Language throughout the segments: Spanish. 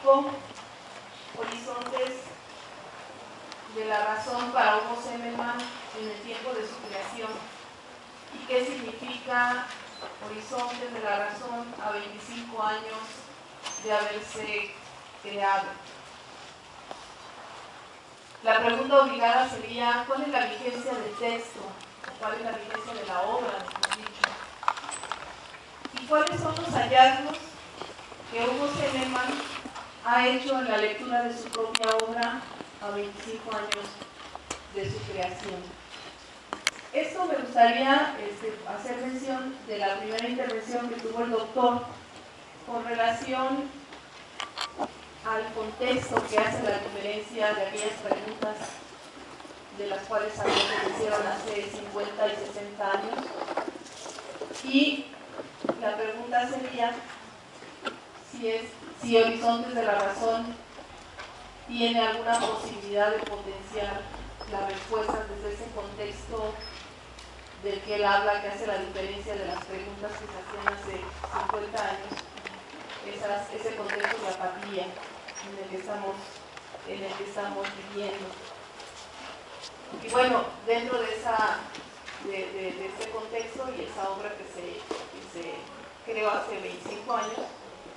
México, horizontes de la razón para Hugo Zimmermann en el tiempo de su creación, y qué significa horizontes de la razón a 25 años de haberse creado. La pregunta obligada sería: ¿cuál es la vigencia del texto? ¿Cuál es la vigencia de la obra, mejor dicho? ¿Y cuáles son los hallazgos que Hugo Zimmermann ha hecho en la lectura de su propia obra a 25 años de su creación? Esto me gustaría hacer mención de la primera intervención que tuvo el doctor con relación al contexto que hace la diferencia de aquellas preguntas de las cuales sabemos que se hicieron hace 50 y 60 años. Y la pregunta sería si Horizontes de la Razón tiene alguna posibilidad de potenciar las respuestas desde ese contexto del que él habla, que hace la diferencia de las preguntas que se hacían hace 50 años, ese contexto de apatía en el que estamos viviendo. Y bueno, dentro de ese contexto y esa obra que se creó hace 25 años,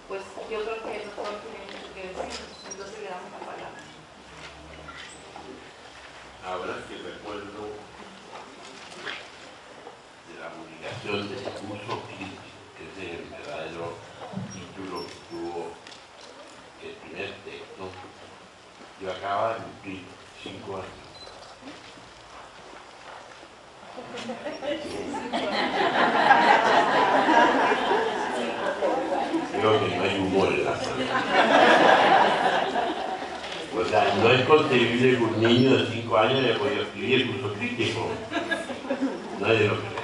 pues yo creo que el doctor tiene mucho que decirnos, entonces le damos la palabra. Ahora que recuerdo de la publicación de Discurso Crítico, que es el verdadero título que tuvo el primer texto, yo acababa de cumplir 5 años. Creo que no hay humor en la sala. O sea, no es concebible que un niño de 5 años le pueda escribir el curso crítico. Nadie lo cree.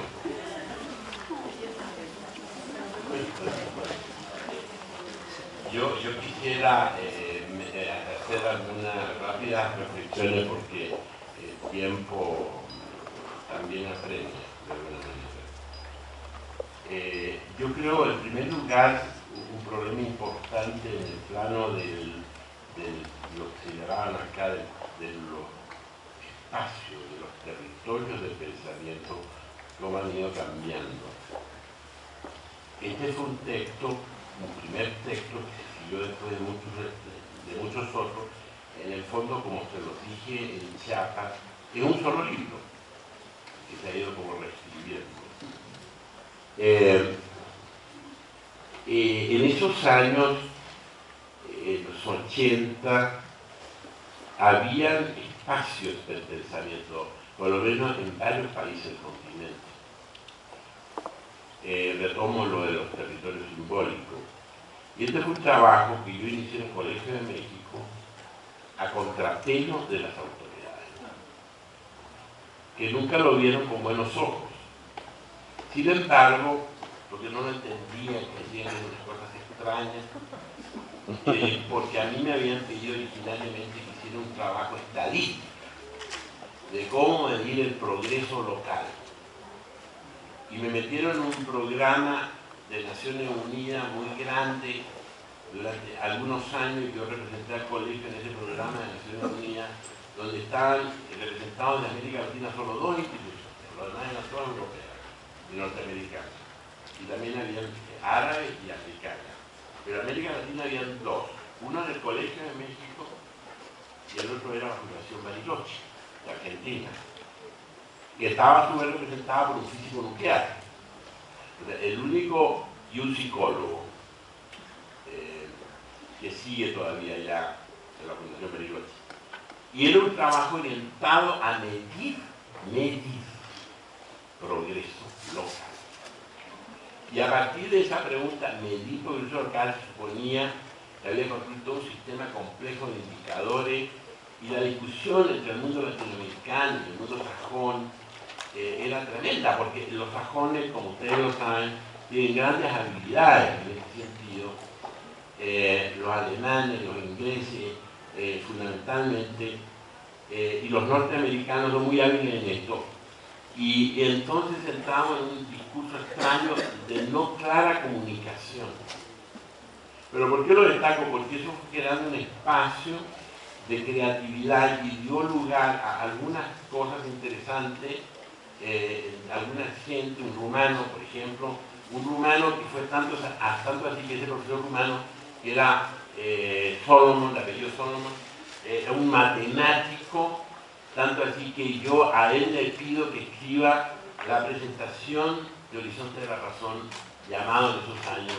Yo quisiera hacer algunas rápidas reflexiones porque el tiempo también apremia de alguna manera. Yo creo, en primer lugar, un problema importante en el plano de lo que se llamaban acá de los espacios, de los territorios del pensamiento, cómo han ido cambiando. Este fue un texto, un primer texto que se siguió después de muchos otros, en el fondo, como se los dije en Chiapas, es un solo libro que se ha ido como reescribiendo. En esos años, en los 80, habían espacios del pensamiento, por lo menos en varios países del continente. Retomo lo de los territorios simbólicos. Y este fue un trabajo que yo inicié en el Colegio de México a contrapelo de las autoridades, que nunca lo vieron con buenos ojos. Sin embargo, porque no lo entendían, que hacían unas cosas extrañas, porque a mí me habían pedido originalmente que hiciera un trabajo estadístico de cómo medir el progreso local. Y me metieron en un programa de Naciones Unidas muy grande durante algunos años. Yo representé al colegio en ese programa de Naciones Unidas, donde estaban representados en América Latina solo 2 instituciones, los demás eran todas europeas y norteamericanas, y también habían árabes y africanas, pero en América Latina habían 2, uno en el Colegio de México y el otro era la Fundación Bariloche, de Argentina, que estaba a su vez representada por un físico nuclear, el único, y un psicólogo, que sigue todavía ya en la Fundación Bariloche. Y era un trabajo orientado a medir progreso local. Y a partir de esa pregunta, medir progreso local, suponía que había construido todo un sistema complejo de indicadores, y la discusión entre el mundo latinoamericano y el mundo sajón era tremenda, porque los sajones, como ustedes lo saben, tienen grandes habilidades en este sentido. Los alemanes, los ingleses, fundamentalmente, y los norteamericanos son muy hábiles en esto. Y entonces entramos en un discurso extraño de no clara comunicación. Pero ¿por qué lo destaco? Porque eso fue creando un espacio de creatividad y dio lugar a algunas cosas interesantes, alguna gente, un rumano, por ejemplo, un rumano que fue tanto así que ese profesor rumano, que era Solomon, de apellido Solomon, un matemático, tanto así que yo a él le pido que escriba la presentación de Horizonte de la Razón, llamado en esos años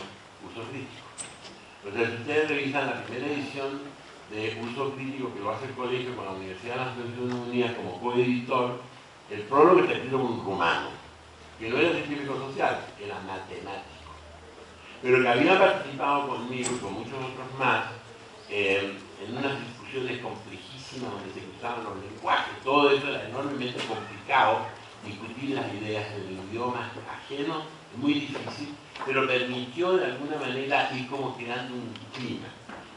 Uso Crítico. Entonces, si ustedes revisan la primera edición de Uso Crítico que lo hace el colegio con la Universidad de las Naciones Unidas como coeditor, el prólogo está escrito por un rumano, que no era científico social, era matemático, pero que había participado conmigo y con muchos otros más en unas discusiones complejísimas donde se cruzaban los lenguajes. Todo eso era enormemente complicado, discutir las ideas en el idioma ajeno es muy difícil, pero permitió de alguna manera ir como creando un clima.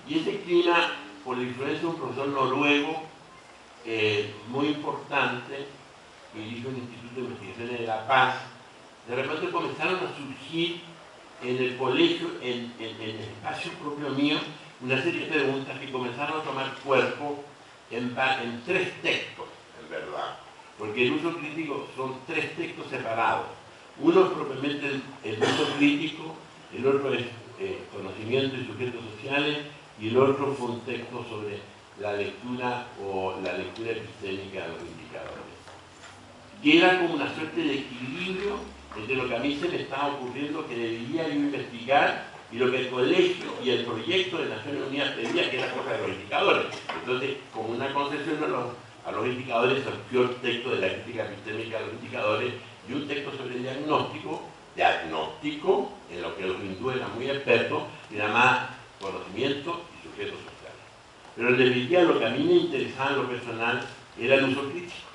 Y ese clima, por la influencia de un profesor noruego muy importante, que dirigió un Instituto de Investigaciones de la Paz, de repente comenzaron a surgir en el colegio, en el espacio propio mío, una serie de preguntas que comenzaron a tomar cuerpo en 3 textos, en verdad. Porque el uso crítico son 3 textos separados. Uno es propiamente el uso crítico, el otro es conocimiento y sujetos sociales, y el otro fue un texto sobre la lectura o la lectura epistémica de los indicadores. Que era como una suerte de equilibrio entre lo que a mí se me estaba ocurriendo que debía yo investigar y lo que el colegio y el proyecto de Naciones Unidas pedía, que era cosa de los indicadores. Entonces, como una concesión a los indicadores, surgió el texto de la crítica epistémica de los indicadores y un texto sobre el diagnóstico, en lo que los hindúes eran muy expertos, y además conocimiento y sujetos sociales. Pero en definitiva, lo que a mí me interesaba en lo personal era el uso crítico,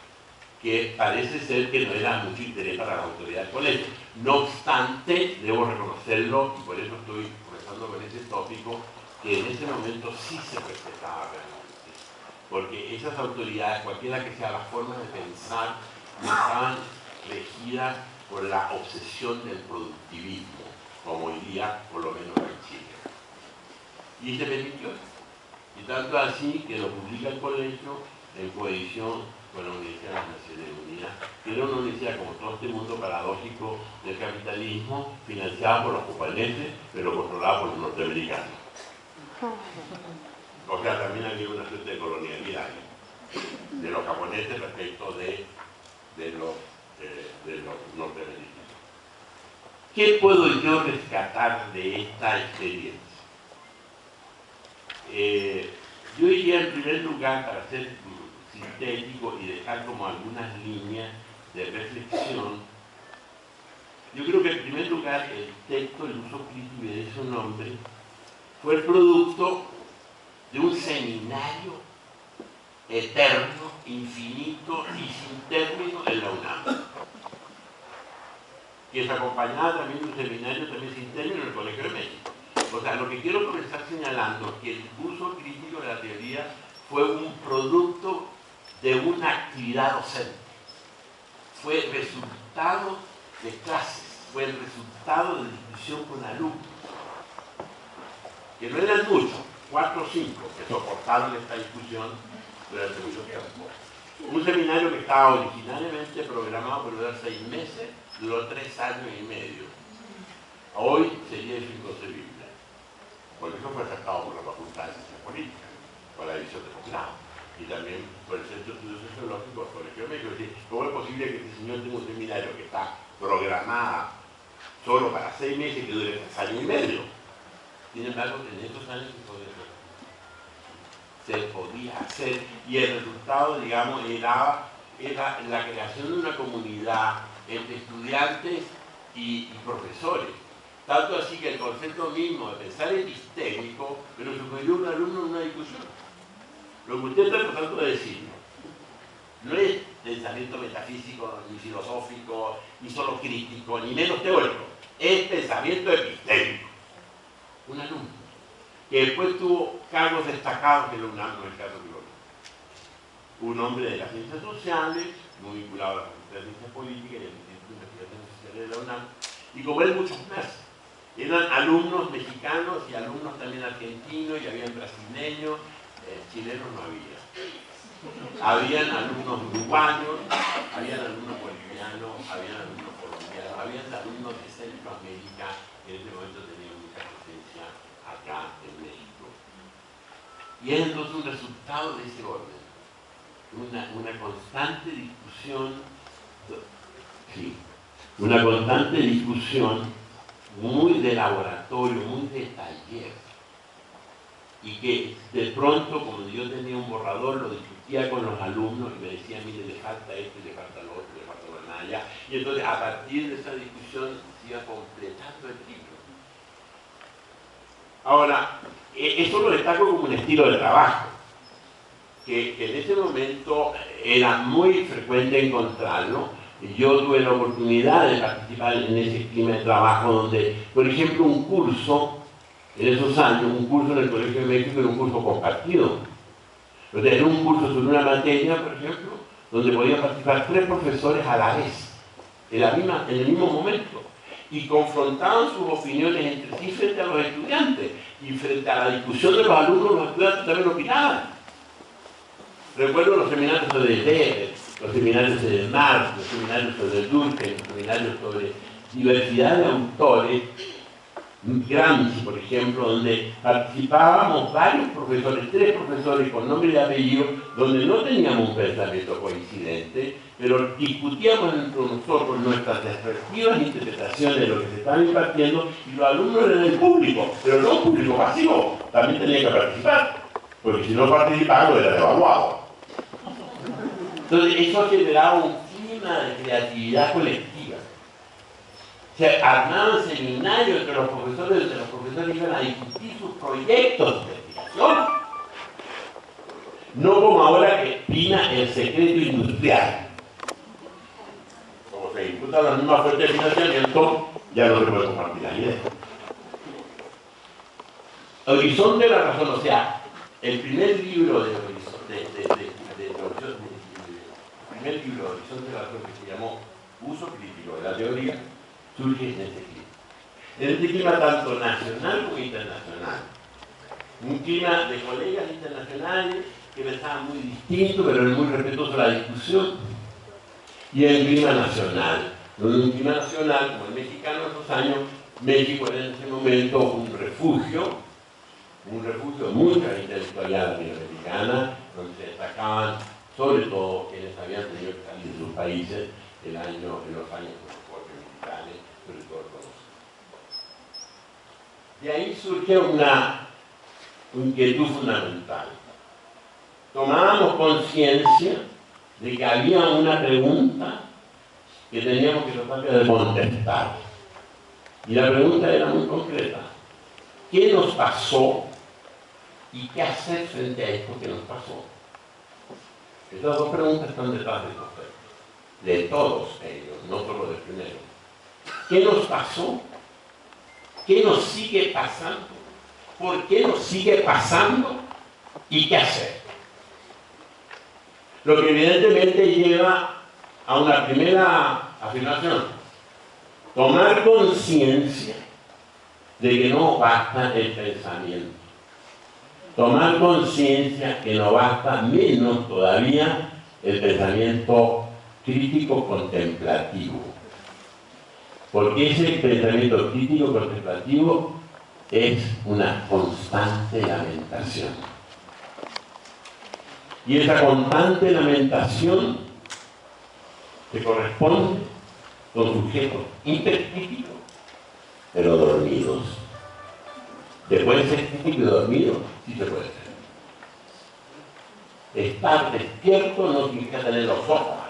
que parece ser que no era mucho interés para la autoridad del colegio. No obstante, debo reconocerlo, y por eso estoy conversando con ese tópico, que en ese momento sí se respetaba realmente. Porque esas autoridades, cualquiera que sea la forma de pensar, no estaban regidas por la obsesión del productivismo, como hoy día, por lo menos en Chile. Y se permitió. Y tanto así que lo publica el colegio en coedición con la Universidad de las Naciones Unidas, que era una universidad, como todo este mundo paradójico del capitalismo, financiada por los japoneses, pero controlada por los norteamericanos. O sea, también había una suerte de colonialidad de los japoneses respecto de los norteamericanos. ¿Qué puedo yo rescatar de esta experiencia? Yo diría en primer lugar, para ser sintético y dejar como algunas líneas de reflexión, yo creo que en primer lugar el texto, el uso crítico de su nombre, fue el producto de un seminario eterno, infinito y sin término en la UNAM, que se acompañaba también de un seminario también sin término en el Colegio de México. O sea, lo que quiero comenzar señalando es que el uso crítico de la teoría fue un producto de una actividad docente. Fue resultado de clases, fue el resultado de discusión con alumnos, que no eran muchos, 4 o 5, que soportaron esta discusión durante mucho tiempo. Un seminario que estaba originalmente programado por durar 6 meses, duró 3 años y medio. Hoy sería eso inconcebible. Por eso fue aceptado por la Facultad de Ciencias Políticas, por la división de posgrado, y también por el Centro de Estudios Sociológicos del Colegio de México. Es decir, ¿cómo es posible que este señor tenga un seminario que está programado solo para 6 meses y que dure 3 años y medio? Sin embargo, en estos años se podía hacer, y el resultado, digamos, era la creación de una comunidad entre estudiantes y profesores. Tanto así que el concepto mismo de pensar epistémico, pero sucedió un alumno en una discusión. Lo que usted está tratando de decir no es pensamiento metafísico, ni filosófico, ni solo crítico, ni menos teórico. Es pensamiento epistémico. Un alumno que después tuvo cargos destacados en la UNAM, no es el caso de Gloria. Un hombre de las ciencias sociales, muy vinculado a la Facultad de Ciencias Políticas y al Instituto de Investigaciones Sociales de la UNAM, y como él muchos más. Eran alumnos mexicanos y alumnos también argentinos, y habían brasileños, chilenos no había. Habían alumnos uruguayos, habían alumnos bolivianos, habían alumnos colombianos, habían alumnos de Centroamérica, que en ese momento tenían mucha presencia acá en México. Y es entonces un resultado de ese orden, una constante discusión, sí, una constante discusión muy de laboratorio, muy de taller, y que de pronto, como yo tenía un borrador, lo discutía con los alumnos y me decían, mire, le falta esto, le falta lo otro, le falta lo allá, y entonces a partir de esa discusión se iba completando el libro. Ahora, eso lo destaco como un estilo de trabajo, que en ese momento era muy frecuente encontrarlo. Yo tuve la oportunidad de participar en ese clima de trabajo donde, por ejemplo, un curso, en esos años, un curso en el Colegio de México era un curso compartido. Entonces, era un curso sobre una materia, por ejemplo, donde podían participar 3 profesores a la vez, en el mismo momento, y confrontaban sus opiniones entre sí frente a los estudiantes, y frente a la discusión de los alumnos, los estudiantes también opinaban. Recuerdo los seminarios sobre Weber, los seminarios sobre Marx, los seminarios sobre Durkheim, los seminarios sobre diversidad de autores, Gramsci, por ejemplo, donde participábamos varios profesores, 3 profesores con nombre y apellido, donde no teníamos un pensamiento coincidente, pero discutíamos entre nosotros nuestras respectivas interpretaciones de lo que se estaba impartiendo, y los alumnos eran el público, pero no un público pasivo, también tenían que participar, porque si no participaban, era evaluado. Entonces, eso generaba un clima de creatividad colectiva. Se armaban seminarios entre los profesores, donde los profesores iban a discutir sus proyectos de investigación. No como ahora que prima el secreto industrial. Como se disputan las mismas fuentes de financiamiento, ya no se puede compartir la idea. Horizonte de la razón, o sea, el primer libro de Horizonte de la razón, que se llamó Uso crítico de la teoría, surge en este clima. En este clima tanto nacional como internacional. Un clima de colegas internacionales que pensaban muy distinto, pero muy respetuoso de la discusión. Y el clima nacional. Donde un clima nacional, como el mexicano en esos años, México era en ese momento un refugio de mucha intelectualidad latinoamericana, donde se destacaban sobre todo quienes habían tenido que salir de sus países en los años de los golpes militares, sobre todo conocidos. De ahí surge una inquietud fundamental. Tomábamos conciencia de que había una pregunta que teníamos que tratar de contestar. Y la pregunta era muy concreta. ¿Qué nos pasó y qué hacer frente a esto que nos pasó? Estas 2 preguntas están detrás de todos ellos, no solo del primero. ¿Qué nos pasó? ¿Qué nos sigue pasando? ¿Por qué nos sigue pasando? ¿Y qué hacer? Lo que evidentemente lleva a una primera afirmación. Tomar conciencia de que no basta el pensamiento. Tomar conciencia que no basta, menos todavía, el pensamiento crítico contemplativo. Porque ese pensamiento crítico contemplativo es una constante lamentación. Y esa constante lamentación se corresponde con sujetos hipercríticos, pero dormidos. Después de ser crítico y dormido, sí se puede ser. Estar despierto no significa tener los ojos abiertos.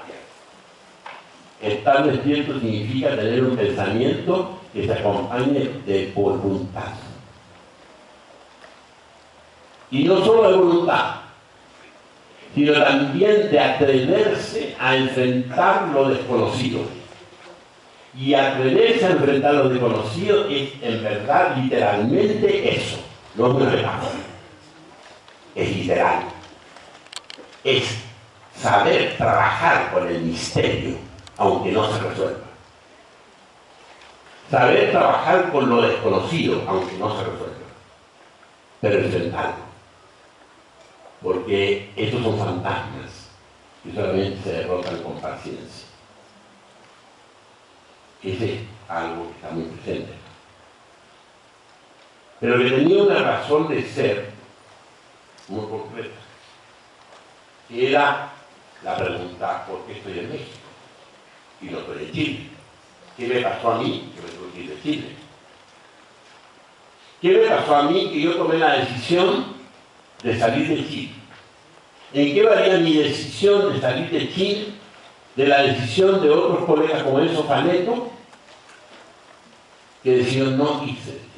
Estar despierto significa tener un pensamiento que se acompañe de voluntad. Y no solo de voluntad, sino también de atreverse a enfrentar lo desconocido. Y atreverse a enfrentar lo desconocido es, en verdad, literalmente eso. No es una metáfora. Es literal. Es saber trabajar con el misterio, aunque no se resuelva. Saber trabajar con lo desconocido, aunque no se resuelva, pero enfrentarlo. Porque estos son fantasmas que solamente se derrotan con paciencia. Ese es algo que está muy presente. Pero que tenía una razón de ser muy concreta, que era la pregunta: ¿por qué estoy en México y no estoy en Chile? ¿Qué me pasó a mí que me tuve que ir de Chile? ¿Qué me pasó a mí que yo tomé la decisión de salir de Chile? ¿En qué varía mi decisión de salir de Chile de la decisión de otros colegas como Enzo Faneto, que decidieron no irse de Chile?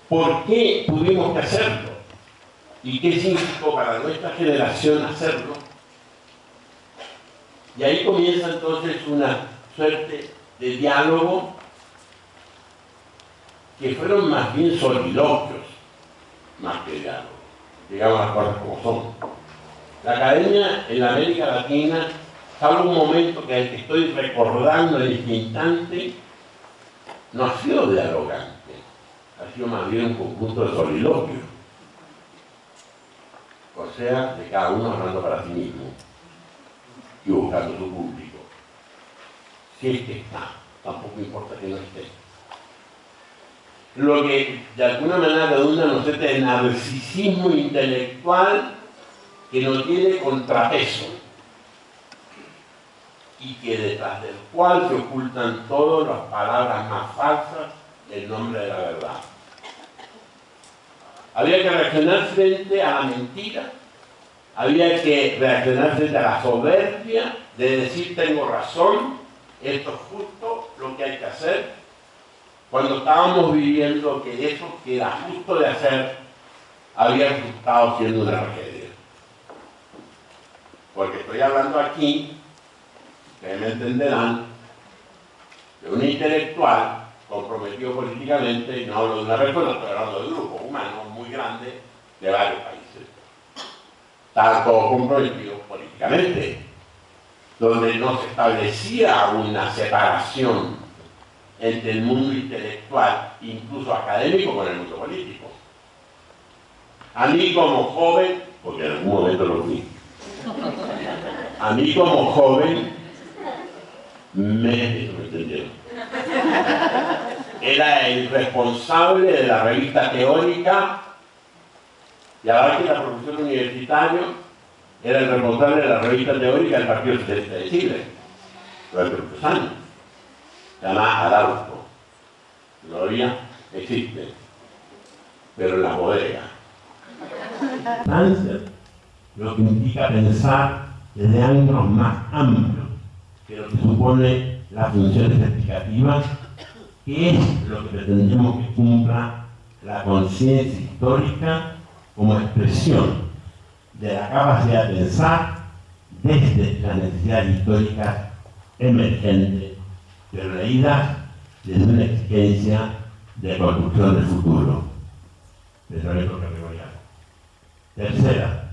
¿Por qué tuvimos que hacerlo? ¿Y qué significó para nuestra generación hacerlo? Y ahí comienza entonces una suerte de diálogo que fueron más bien soliloquios, más que diálogos. Digamos las cosas como son. La academia en la América Latina, salvo un momento que estoy recordando en este instante, no ha sido dialogante, ha sido más bien un conjunto de soliloquios. O sea, de cada uno hablando para sí mismo y buscando su público. Si es que está, tampoco importa que no esté. Lo que de alguna manera redunda en una suerte de narcisismo intelectual que no tiene contrapeso y que detrás del cual se ocultan todas las palabras más falsas en nombre de la verdad. Había que reaccionar frente a la mentira, había que reaccionar frente a la soberbia de decir: tengo razón, esto es justo lo que hay que hacer, cuando estábamos viviendo que eso que era justo de hacer había resultado siendo una tragedia. Porque estoy hablando aquí, ustedes me entenderán, de un intelectual comprometido políticamente, y no hablo de una persona, estoy hablando de grupos humanos muy grandes de varios países. Estaban todos comprometidos políticamente, donde no se establecía una separación entre el mundo intelectual, incluso académico, con el mundo político. A mí como joven, porque en algún momento lo fui, a mí como joven, me entendieron. Era el responsable de la revista teórica, y ahora que la profesión universitario, era el responsable de la revista teórica del Partido Socialista de Chile, durante muchos años. Se llama Arauco. Todavía existe, pero en la bodega. Lo que implica pensar desde ángulos más amplios que lo que supone las funciones explicativas, que es lo que pretendemos que cumpla la conciencia histórica como expresión de la capacidad de pensar desde las necesidades históricas emergentes, pero leídas desde una exigencia de construcción del futuro. Pensamiento categorial. Tercera,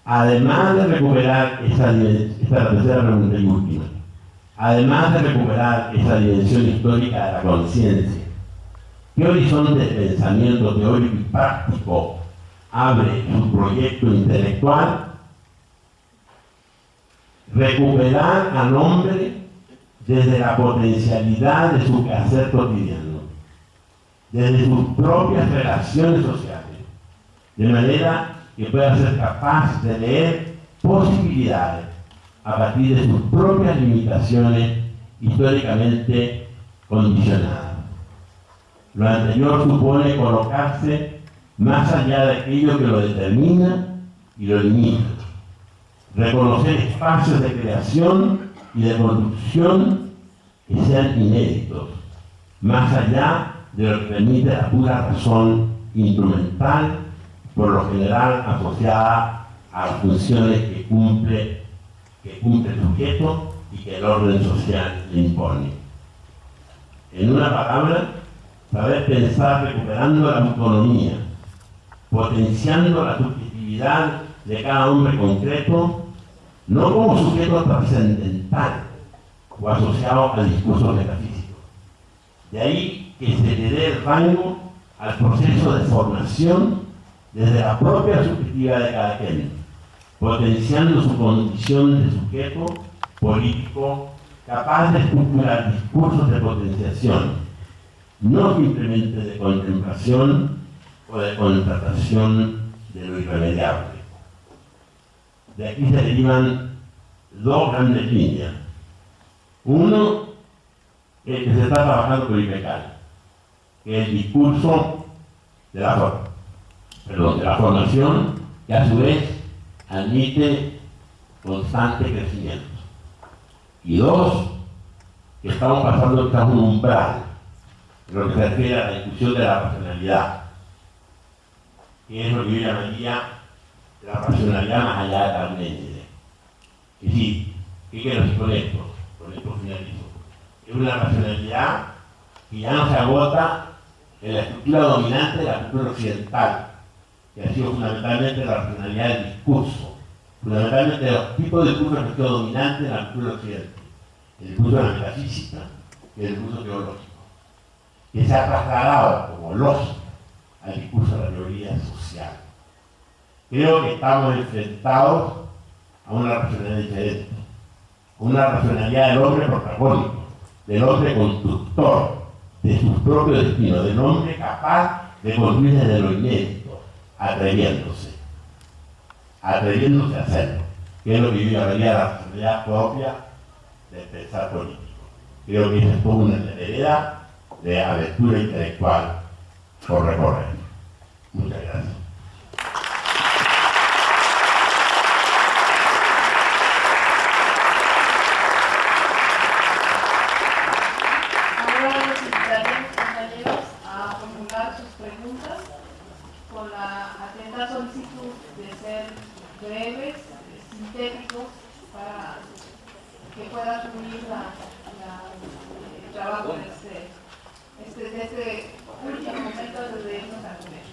además de recuperar esta tercera pregunta y última, además de recuperar esa dimensión histórica de la conciencia, ¿qué horizonte de pensamiento teórico y práctico abre su proyecto intelectual? Recuperar al hombre desde la potencialidad de su quehacer cotidiano, desde sus propias relaciones sociales, de manera que pueda ser capaz de leer posibilidades a partir de sus propias limitaciones históricamente condicionadas. Lo anterior supone colocarse más allá de aquello que lo determina y lo limita, reconocer espacios de creación y de producción que sean inéditos, más allá de lo que permite la pura razón instrumental, por lo general asociada a las funciones que cumple el sujeto y que el orden social le impone. En una palabra, saber pensar recuperando la autonomía, potenciando la subjetividad de cada hombre concreto, no como sujeto trascendental, o asociado al discurso metafísico. De ahí que se le dé el rango al proceso de formación desde la propia subjetividad de cada quien, potenciando su condición de sujeto político capaz de estructurar discursos de potenciación, no simplemente de contemplación o de constatación de lo irremediable. De aquí se derivan dos grandes líneas. Uno, el que se está trabajando con IPECAL, que es el discurso de la formación, que a su vez admite constante crecimiento. Y dos, que estamos pasando quizás un umbral, en lo que se refiere a la discusión de la racionalidad, que es lo que yo llamaría la racionalidad más allá de la Parménides. Es decir, ¿qué quiero decir con esto? Con esto finalizo. Es una racionalidad que ya no se agota en la estructura dominante de la cultura occidental, que ha sido fundamentalmente la racionalidad del discurso, fundamentalmente los tipos de discursos que han sido dominantes en la cultura occidental. El discurso de la metafísica y el discurso teológico, que se ha trasladado como lógico al discurso de la teoría social. Creo que estamos enfrentados a una racionalidad diferente, una racionalidad del hombre protagónico, del hombre constructor de sus propios destinos, del hombre capaz de construir desde lo inédito, atreviéndose a hacerlo, que es lo que yo llamaría la racionalidad propia del pensar político. Creo que esa es toda una hereda de aventura intelectual por recorrer. Muchas gracias. Ahora los invitaremos, compañeros, a formular sus preguntas con la atenta solicitud de ser breves, sintéticos, para que pueda fluir el trabajo de este último momento de irnos a comer.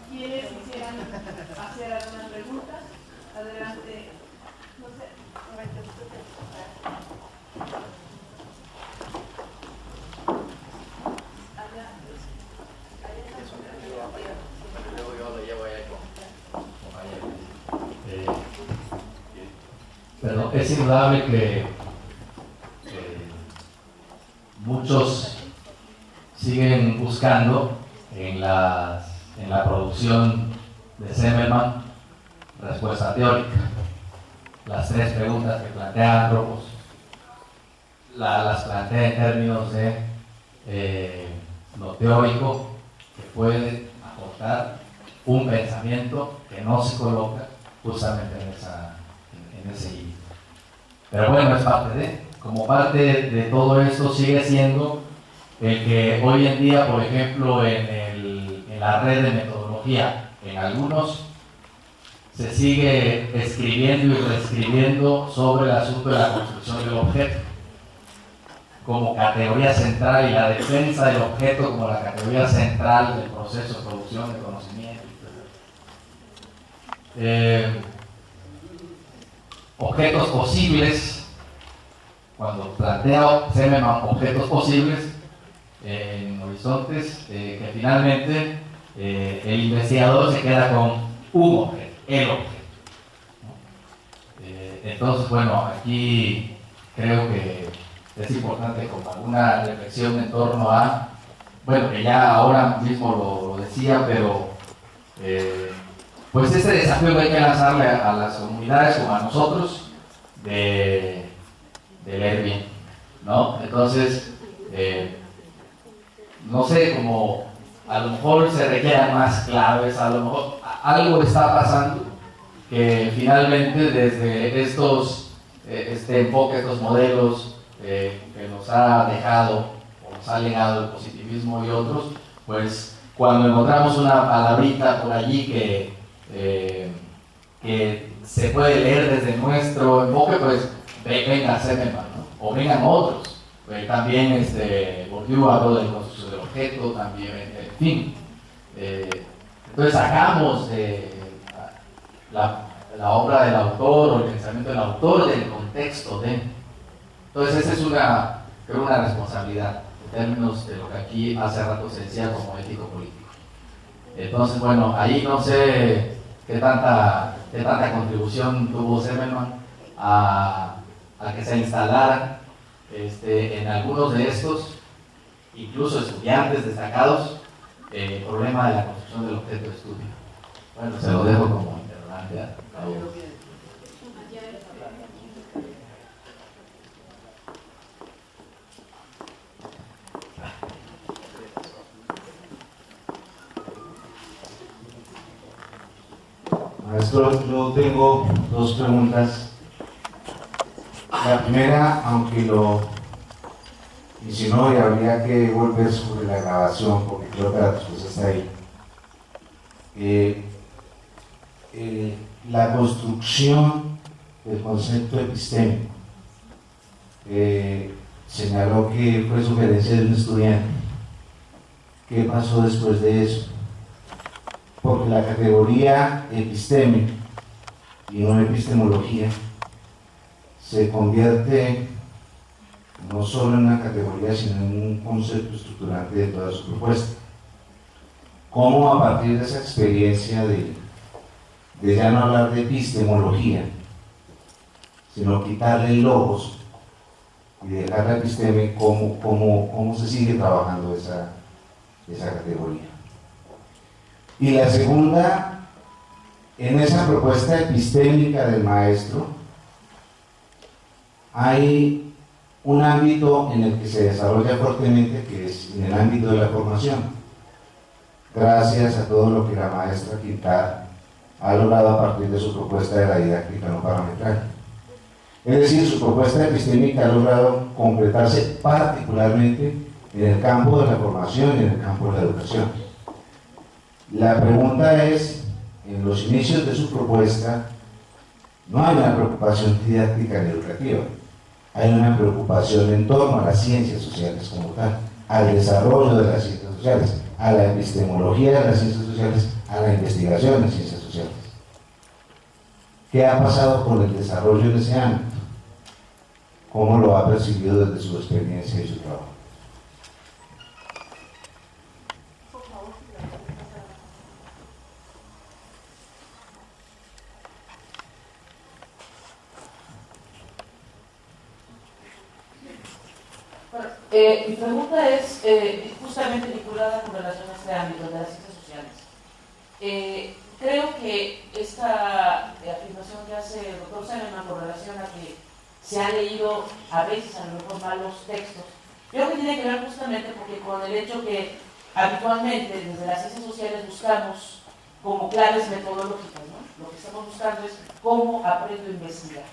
¿Quiénes quisieran hacer alguna pregunta? Adelante. No sé. Perdón, es indudable que muchos siguen buscando en la producción de Zimmermann respuesta teórica. Las tres preguntas que plantea Andropos las plantea en términos de lo teórico, que puede aportar un pensamiento que no se coloca justamente en ese libro. Pero bueno, es como parte de todo esto sigue siendo el que hoy en día, por ejemplo, en la red de metodología, en algunos se sigue escribiendo y reescribiendo sobre el asunto de la construcción del objeto como categoría central y la defensa del objeto como la categoría central del proceso de producción de conocimiento. Objetos posibles, cuando plantea Zimmermann objetos posibles en horizontes, que finalmente el investigador se queda con un objeto, el objeto, ¿no? Entonces, bueno, aquí creo que es importante como alguna reflexión en torno a, bueno, que ya ahora mismo lo decía, pero pues este desafío que hay que lanzarle a las comunidades como a nosotros de leer bien, ¿no? Entonces, no sé, como a lo mejor se requieran más claves, a lo mejor algo está pasando que finalmente desde este enfoque, estos modelos que nos ha dejado o nos ha legado el positivismo y otros, pues cuando encontramos una palabrita por allí que se puede leer desde nuestro enfoque, pues venga Zimmermann, ¿no? O vengan otros. También Bourdieu habló de construcción del objeto, también, en fin. Entonces sacamos la obra del autor o el pensamiento del autor del contexto de Entonces esa es creo una responsabilidad en términos de lo que aquí hace rato se decía como ético-político. Entonces, bueno, ahí no sé qué tanta contribución tuvo Zemelman a que se instalaran en algunos de estos, incluso estudiantes destacados, el problema de la construcción del objeto de estudio. Bueno, se lo dejo como interrogante a todos. Maestro, yo tengo dos preguntas. La primera, aunque lo insinuó y habría que volver sobre la grabación, porque creo que la respuesta está ahí. La construcción del concepto epistémico señaló que fue sugerencia de un estudiante. ¿Qué pasó después de eso? Porque la categoría epistémica y no epistemología se convierte no solo en una categoría, sino en un concepto estructurante de toda su propuesta. ¿Cómo a partir de esa experiencia de ya no hablar de epistemología, sino quitarle el logos y dejar la episteme, cómo se sigue trabajando esa categoría? Y la segunda, en esa propuesta epistémica del maestro, hay un ámbito en el que se desarrolla fuertemente, que es en el ámbito de la formación, gracias a todo lo que la maestra Quintana ha logrado a partir de su propuesta de la didáctica no parametral. Es decir, su propuesta epistémica ha logrado concretarse particularmente en el campo de la formación y en el campo de la educación. La pregunta es, en los inicios de su propuesta, no hay una preocupación didáctica ni educativa, hay una preocupación en torno a las ciencias sociales como tal, al desarrollo de las ciencias sociales, a la epistemología de las ciencias sociales, a la investigación de ciencias sociales. ¿Qué ha pasado con el desarrollo de ese ámbito? ¿Cómo lo ha percibido desde su experiencia y su trabajo? Mi pregunta es justamente vinculada con relación a este ámbito de las ciencias sociales. Creo que esta afirmación que hace el doctor Zemelman con relación a que se han leído a veces a lo mejor malos textos, creo que tiene que ver justamente porque con el hecho que habitualmente desde las ciencias sociales buscamos como claves metodológicas, ¿no? Lo que estamos buscando es cómo aprendo a investigar.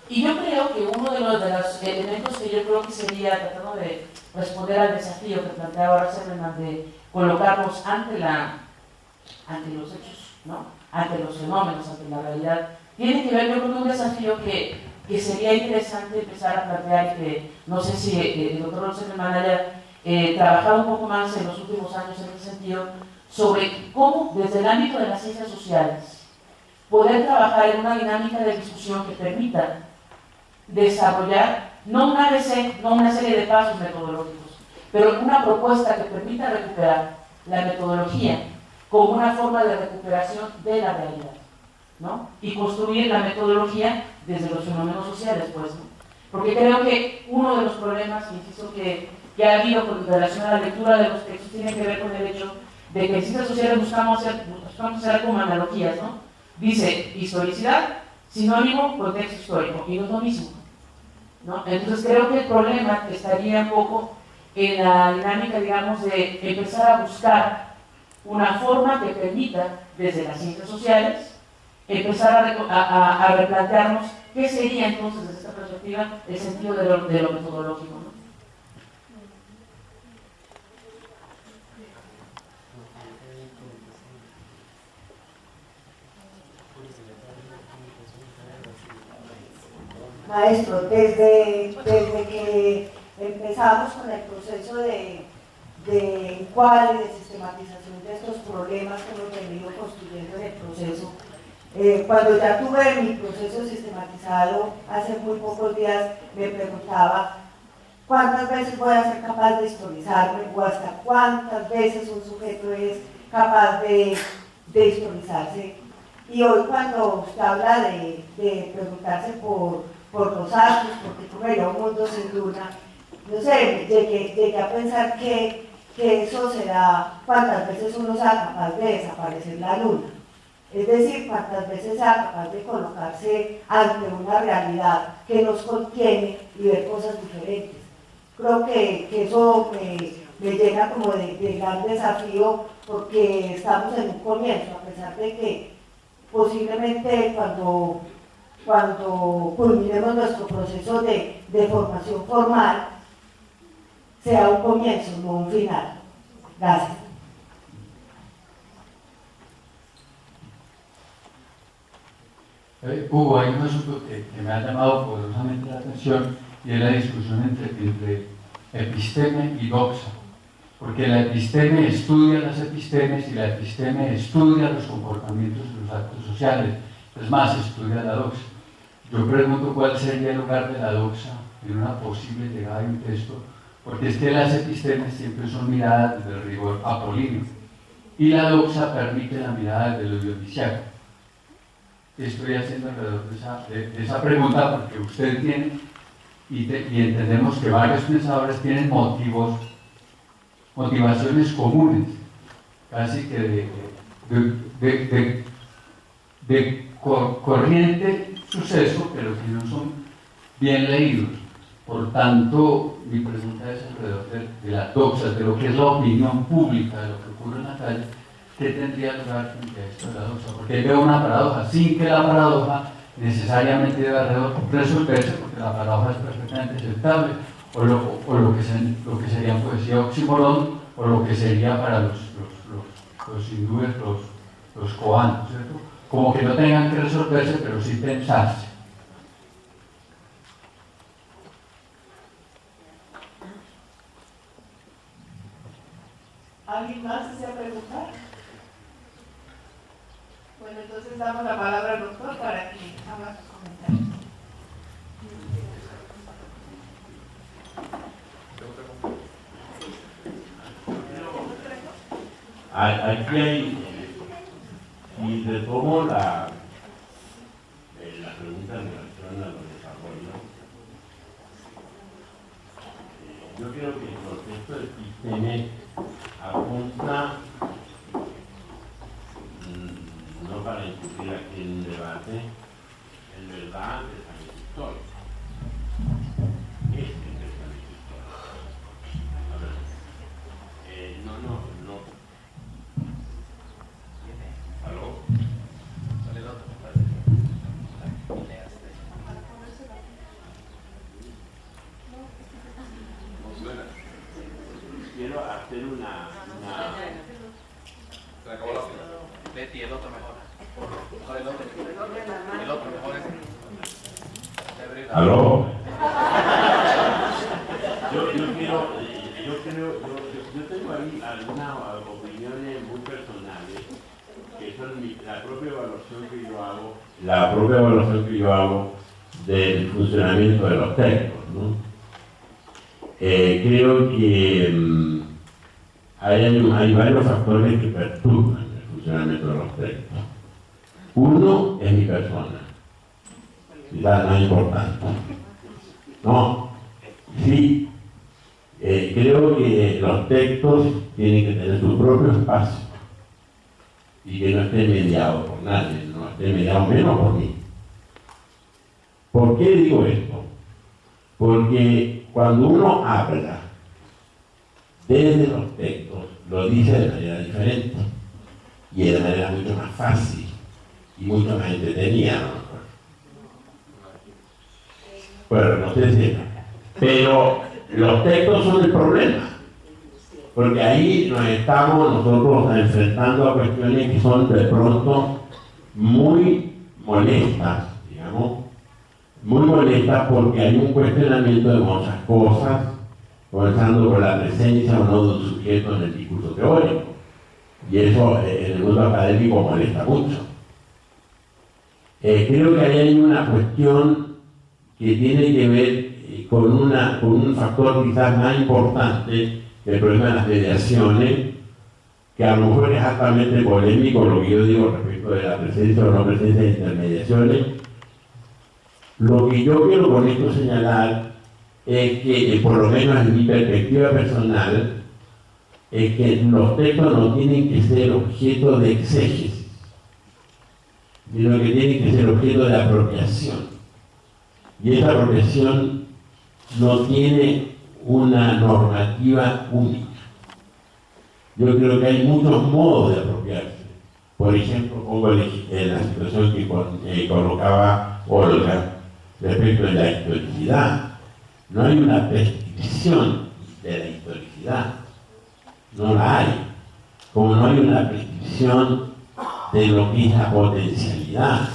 Y yo creo que uno de los elementos que yo creo que sería, tratando de responder al desafío que planteaba ahora Zemelman de colocarnos ante los hechos, ¿no? Ante los fenómenos, ante la realidad, tiene que ver yo con un desafío que sería interesante empezar a plantear y que no sé si el doctor Zemelman haya trabajado un poco más en los últimos años en ese sentido, sobre cómo desde el ámbito de las ciencias sociales poder trabajar en una dinámica de discusión que permita desarrollar, no un ABC, no una serie de pasos metodológicos, pero una propuesta que permita recuperar la metodología como una forma de recuperación de la realidad, ¿no? Y construir la metodología desde los fenómenos sociales, pues, ¿no? Porque creo que uno de los problemas, insisto, que ha habido con relación a la lectura de los textos tiene que ver con el hecho de que en ciencias sociales buscamos hacer como analogías, ¿no? Dice historicidad, sinónimo, contexto histórico, y no es lo mismo, ¿no? Entonces creo que el problema estaría un poco en la dinámica, digamos, de empezar a buscar una forma que permita, desde las ciencias sociales, empezar a replantearnos qué sería entonces, desde esta perspectiva, el sentido de lo metodológico, ¿no? Maestro, desde que empezamos con el proceso de encuadre y de sistematización de estos problemas que hemos venido construyendo en el proceso, Cuando ya tuve mi proceso sistematizado, hace muy pocos días me preguntaba cuántas veces voy a ser capaz de historizarme o hasta cuántas veces un sujeto es capaz de historizarse. Y hoy cuando usted habla de preguntarse por los astros, porque como era un mundo sin luna, no sé, llegué a pensar que eso será cuántas veces uno sea capaz de desaparecer la luna. Es decir, cuántas veces sea capaz de colocarse ante una realidad que nos contiene y ver cosas diferentes. Creo que eso me llena como de gran desafío, porque estamos en un comienzo, a pesar de que posiblemente cuando culminemos nuestro proceso de formación formal, sea un comienzo, no un final. Gracias. Hugo, hay un asunto que me ha llamado poderosamente la atención y es la discusión entre episteme y doxa. Porque la episteme estudia las epistemes y la episteme estudia los comportamientos de los actos sociales. Es más, estudia la doxa. Yo pregunto cuál sería el lugar de la doxa en una posible llegada de un texto, porque es que las epistemes siempre son miradas desde el rigor apolíneo y la doxa permite la mirada desde lo dionisiaco. Estoy haciendo alrededor de esa pregunta porque usted tiene y entendemos que varios pensadores tienen motivaciones comunes, casi que de corriente suceso, pero que no son bien leídos. Por tanto, mi pregunta es alrededor de las doxas, de lo que es la opinión pública, de lo que ocurre en la calle. ¿Qué tendría lugar frente a esto de la doxa? Porque veo una paradoja, sin que la paradoja necesariamente deba resolverse, porque la paradoja es perfectamente aceptable, o lo que sería poesía oxímoron, o lo que sería para los hindúes, los koanos, ¿cierto? Como que no tengan que resolverse, pero sí pensarse. ¿Alguien más desea preguntar? Bueno, entonces damos la palabra al doctor para que haga sus comentarios. Aquí hay, y retomo la pregunta en relación a los desarrollos. Yo creo que el concepto de episteme apunta, no para incluir aquí en un debate, en verdad el pensamiento histórico. Es el pensamiento histórico. A ver, no. ¿Aló? Quiero hacer una... Se acabó la fila. Betty, el otro mejor. El otro mejor es. ¿Aló? Yo tengo ahí algunas opiniones muy personales que son la propia evaluación que yo hago del funcionamiento de los textos, ¿no? Creo que hay varios factores que perturban el funcionamiento de los textos. Uno es mi persona, quizás no es importante. No, sí, creo que los textos tienen que tener su propio espacio y que no estén mediados por nadie, no estén mediados menos por mí. ¿Por qué digo esto? Porque cuando uno habla desde los textos, lo dice de manera diferente y de manera mucho más fácil y mucho más entretenida, ¿no? Bueno, no sé si... Pero los textos son el problema, porque ahí nos estamos nosotros enfrentando a cuestiones que son de pronto muy molestas, digamos, muy molestas porque hay un cuestionamiento de muchas cosas, comenzando por la presencia o no de un sujeto en el discurso teórico, y eso en el mundo académico molesta mucho. Creo que ahí hay una cuestión que tiene que ver con un factor quizás más importante que el problema de las mediaciones, que a lo mejor es altamente polémico lo que yo digo respecto de la presencia o no presencia de intermediaciones. Lo que yo quiero con esto señalar es que, por lo menos en mi perspectiva personal, es que los textos no tienen que ser objeto de exégesis, sino que tienen que ser objeto de apropiación. Y esa apropiación no tiene una normativa única. Yo creo que hay muchos modos de apropiarse. Por ejemplo, pongo en la situación que colocaba Olga respecto de la historicidad. No hay una prescripción de la historicidad. No la hay. Como no hay una prescripción de lo que es la potencialidad.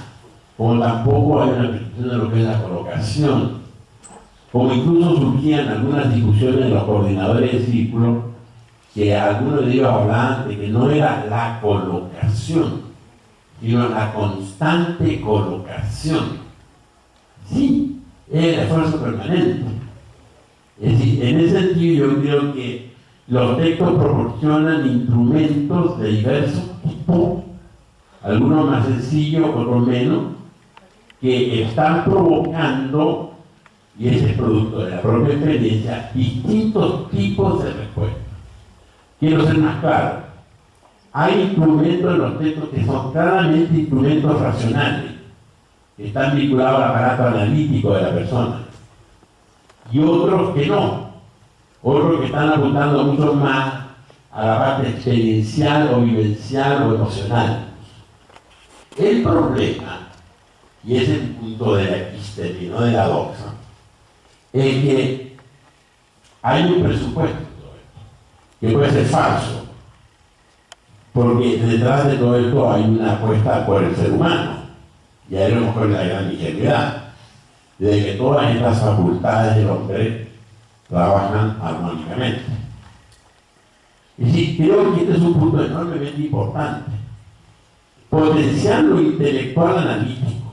Como tampoco hay una prescripción de lo que es la colocación. Como incluso surgían algunas discusiones en los coordinadores de círculo, que algunos de ellos hablaban de que no era la colocación, sino la constante colocación. Sí, es el esfuerzo permanente. Es decir, en ese sentido yo creo que los textos proporcionan instrumentos de diversos tipos, algunos más sencillos, otros menos, que están provocando, y ese es producto de la propia experiencia, distintos tipos de respuestas. Quiero ser más claro. Hay instrumentos en los textos que son claramente instrumentos racionales, que están vinculados al aparato analítico de la persona, y otros que no, otros que están apuntando mucho más a la parte experiencial o vivencial o emocional. El problema, y ese es el punto de la episteme, no de la doxa, es que hay un presupuesto que puede ser falso, porque detrás de todo esto hay una apuesta por el ser humano, y ahí lo mejor la gran ingenuidad, de que todas estas facultades del hombre trabajan armónicamente. Y sí, creo que este es un punto enormemente importante. Potenciar lo intelectual analítico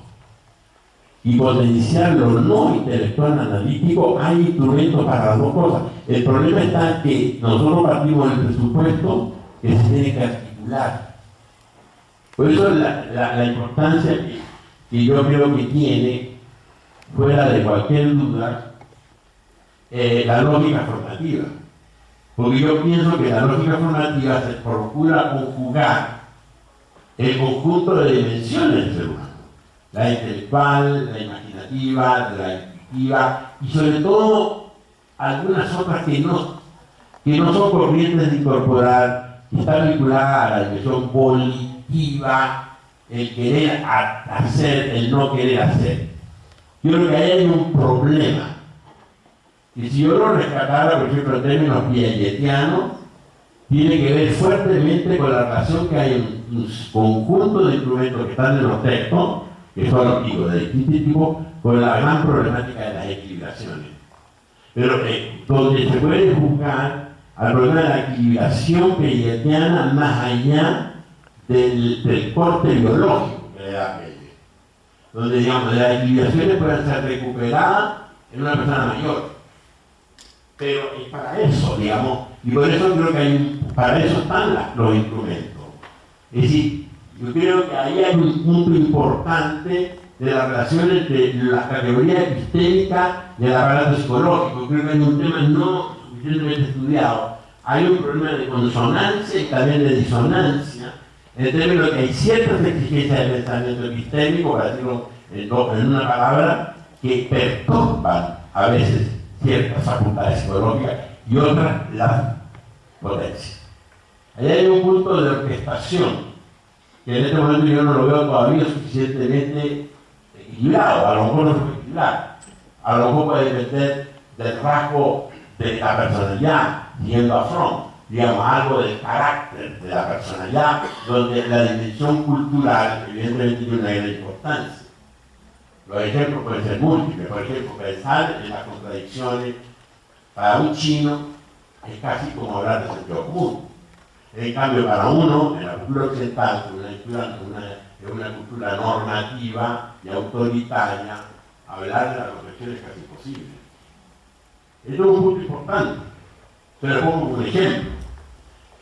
y potenciar lo no intelectual analítico, hay instrumentos para las dos cosas. El problema está en que nosotros partimos del presupuesto que se tiene que articular. Por eso la importancia que yo creo que tiene, fuera de cualquier duda, la lógica formativa. Porque yo pienso que la lógica formativa se procura conjugar el conjunto de dimensiones del ser humano. La intelectual, la imaginativa, la intuitiva, y sobre todo algunas otras que no son corrientes de incorporar, que están vinculadas a la dimensión volitiva, el querer hacer, el no querer hacer. Yo creo que ahí hay un problema. Y si yo lo rescatara, por ejemplo, en términos piagetianos, tiene que ver fuertemente con la relación que hay en un conjunto de instrumentos que están en los textos, que son los tipos de distintos tipos, con la gran problemática de las equilibraciones. Pero donde se puede juzgar al problema de la equilibración piagetiana más allá del corte biológico que le da Piaget, donde, digamos, las equilibraciones pueden ser recuperadas en una persona mayor. Pero es para eso, digamos, y por eso creo que para eso están los instrumentos. Es decir, yo creo que ahí hay un punto importante de la relación entre la categoría epistémica y el aparato psicológico. Creo que hay un tema no suficientemente estudiado. Hay un problema de consonancia y también de disonancia, en términos de que hay ciertas exigencias de pensamiento epistémico, para decirlo en una palabra, que perturban a veces ciertas facultades psicológicas y otras las potencias. Ahí hay un punto de orquestación que en este momento yo no lo veo todavía suficientemente equilibrado. A lo mejor no se puede equilibrar, a lo mejor puede depender del rasgo de la personalidad, yendo a Fromm, digamos, algo del carácter de la personalidad, donde la dimensión cultural evidentemente tiene una gran importancia. Los ejemplos pueden ser múltiples. Por ejemplo, pensar en las contradicciones para un chino es casi como hablar de sentido común. En cambio, para uno, en la cultura occidental, en de una cultura normativa y autoritaria, hablar de la corrección es casi imposible. Esto es un punto importante. Se lo pongo como un ejemplo.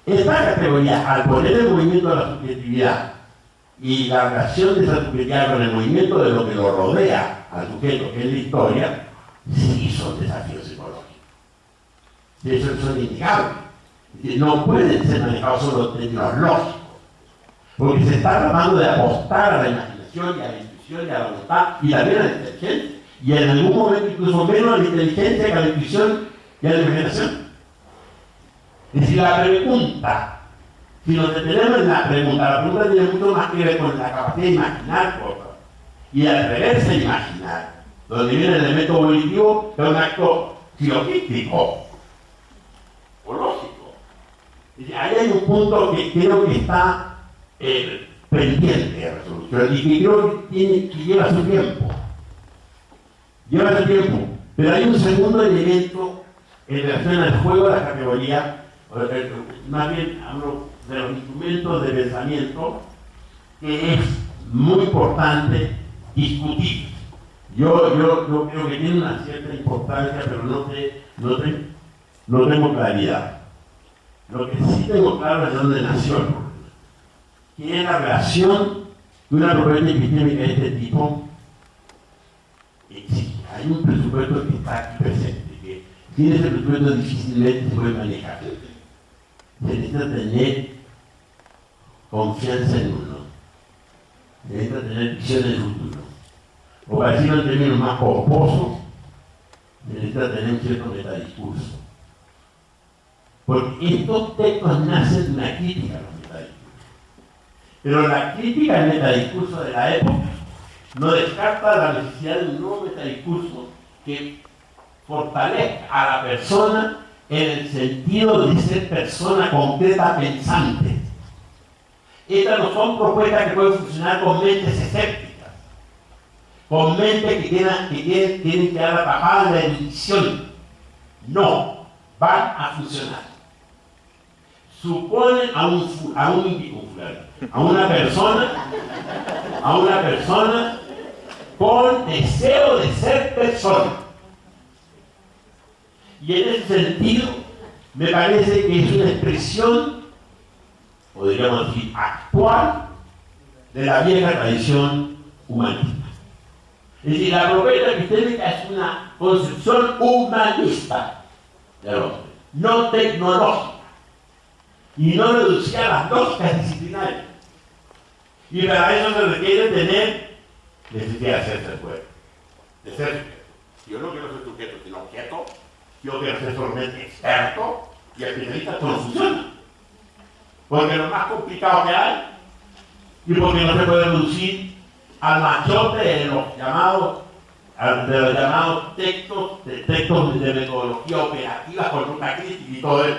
Esta categoría, al poner el movimiento de la subjetividad y la relación de esa subjetividad con el movimiento de lo que lo rodea al sujeto, que es la historia, sí son desafíos psicológicos. Eso son innegables. No pueden ser manejados solo en términos lógicos, porque se está tratando de apostar a la imaginación y a la intuición y a la voluntad y también a la inteligencia, y en algún momento incluso menos a la inteligencia que a la intuición y a la imaginación. Es decir, la pregunta, si nos detenemos en la pregunta tiene mucho más que ver con la capacidad de imaginar cosas y atreverse a imaginar, donde viene el elemento volitivo de un acto filogístico o lógico. Ahí hay un punto que creo que está pendiente de resolución y que creo que lleva su tiempo. Lleva su tiempo. Pero hay un segundo elemento en relación al juego de la categoría, más bien hablo de los instrumentos de pensamiento, que es muy importante discutir. Yo creo que tiene una cierta importancia, pero no tengo claridad. Lo que sí tengo claro es de dónde nació el problema, que es la relación de una propuesta epistémica de este tipo. Sí, hay un presupuesto que está aquí presente, que tiene ese presupuesto difícilmente se puede manejar. Se necesita tener confianza en uno, se necesita tener visión del futuro, o para decirlo en términos más pomposos, se necesita tener un cierto metadiscurso. Porque estos textos nacen de una crítica a los metadiscursos. Pero la crítica al metadiscurso de la época no descarta la necesidad de un nuevo metadiscurso que fortalezca a la persona en el sentido de ser persona concreta pensante. Estas no son propuestas que pueden funcionar con mentes escépticas, con mentes que tienen que dar la tajada de la erudición. No, van a funcionar. Suponen a una persona con deseo de ser persona. Y en ese sentido, me parece que es una expresión, podríamos decir, actual, de la vieja tradición humanista. Es decir, la propuesta epistémica es una concepción humanista del hombre, no tecnológica, y no reducida a las lógicas disciplinarias. Y para eso se requiere tener necesidad de hacerse fuerte, de ser sujeto. Yo no quiero ser sujeto, sino objeto. Yo quiero ser solamente experto y especialista, esto no funciona. Porque lo más complicado que hay, y porque no se puede reducir al machote de los llamados textos de metodología operativa con ruta crítica y todo eso.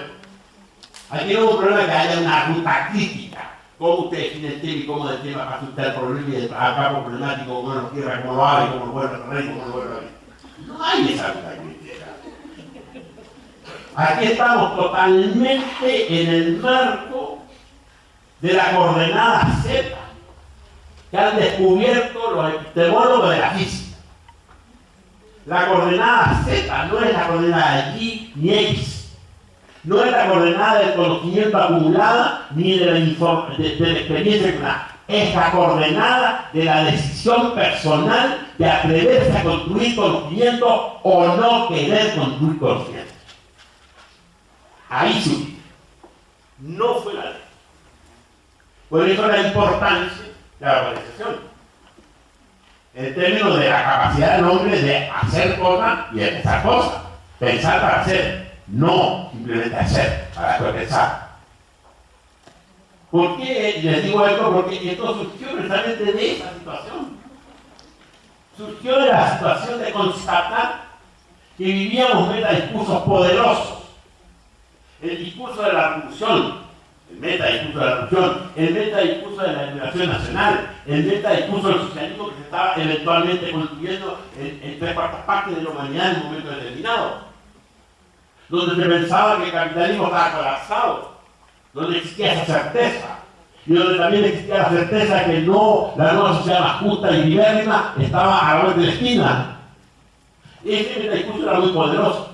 Aquí no es un problema que haya una ruta crítica. Cómo usted define el tema y cómo del tema pasa usted el problema y el campo problemático, cómo lo tierra, cómo lo abre, cómo lo vuelve a traer, cómo lo vuelve a abrir. No hay esa ruta crítica. Aquí estamos totalmente en el marco de la coordenada Z que han descubierto los epistemólogos de la física. La coordenada Z no es la coordenada Y ni X, no es la coordenada del conocimiento acumulada ni de la experiencia acumulada. Es la coordenada de la decisión personal de atreverse a construir conocimiento o no querer construir conocimiento. Ahí sí, no fue la ley. Por eso la importancia de la organización, en términos de la capacidad del hombre de hacer cosas y de pensar cosas. Pensar para hacer, no simplemente hacer para poder pensar. ¿Por qué les digo esto? Porque esto surgió precisamente de esa situación. Surgió de la situación de constatar que vivíamos metadiscursos poderosos. El discurso de la revolución, el metadiscurso de la revolución, el metadiscurso de la liberación nacional, el metadiscurso del socialismo que se estaba eventualmente construyendo en 3/4 partes de la humanidad en un momento determinado, donde se pensaba que el capitalismo estaba colapsado, donde existía esa certeza, y donde también existía la certeza que no, la nueva sociedad más justa y liberna estaba a la vuelta de la esquina. Ese metadiscurso era muy poderoso.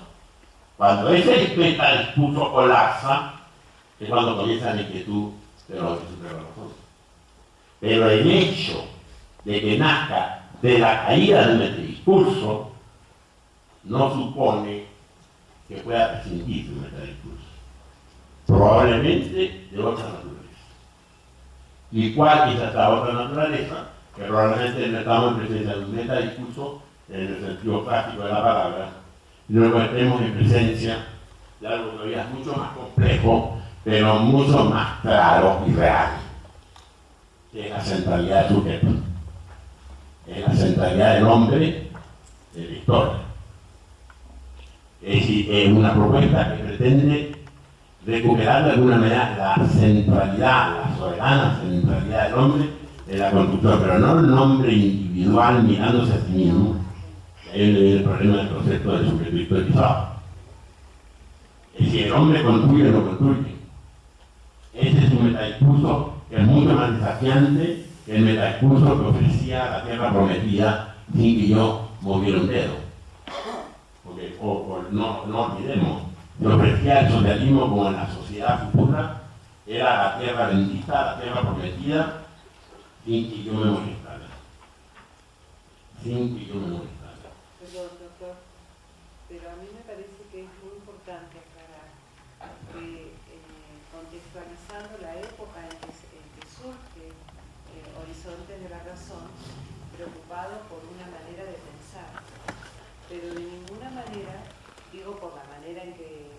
Cuando ese metadiscurso colapsa, es cuando comienza la inquietud de los razón. Pero el hecho de que nazca de la caída del metadiscurso no supone que pueda prescindir de un metadiscurso. Probablemente de otra naturaleza. ¿Y cuál es esta otra naturaleza? Que probablemente estamos en presencia de un metadiscurso en el sentido clásico de la palabra, y luego estemos en presencia de algo todavía mucho más complejo, pero mucho más claro y real, que es la centralidad del sujeto, es la centralidad del hombre de la historia. Es decir, es una propuesta que pretende recuperar de alguna manera la centralidad, la soberana centralidad del hombre en la construcción, pero no el hombre individual mirándose a sí mismo. Es el problema del concepto de sujeto historizado. Es decir, el hombre construye o no construye. Ese es un metadiscurso que es mucho más desafiante que el metadiscurso que ofrecía la tierra prometida sin que yo moviera un dedo. Porque, no olvidemos, que ofrecía el socialismo como en la sociedad futura, era la tierra bendita, la tierra prometida, sin que yo me molestara. Sin que yo me molestara. Perdón, doctor, pero a mí me parece que es muy importante aclarar que contextualizando la época en que surge Horizontes de la Razón, preocupado por una manera de pensar, pero de ninguna manera, digo por la manera en que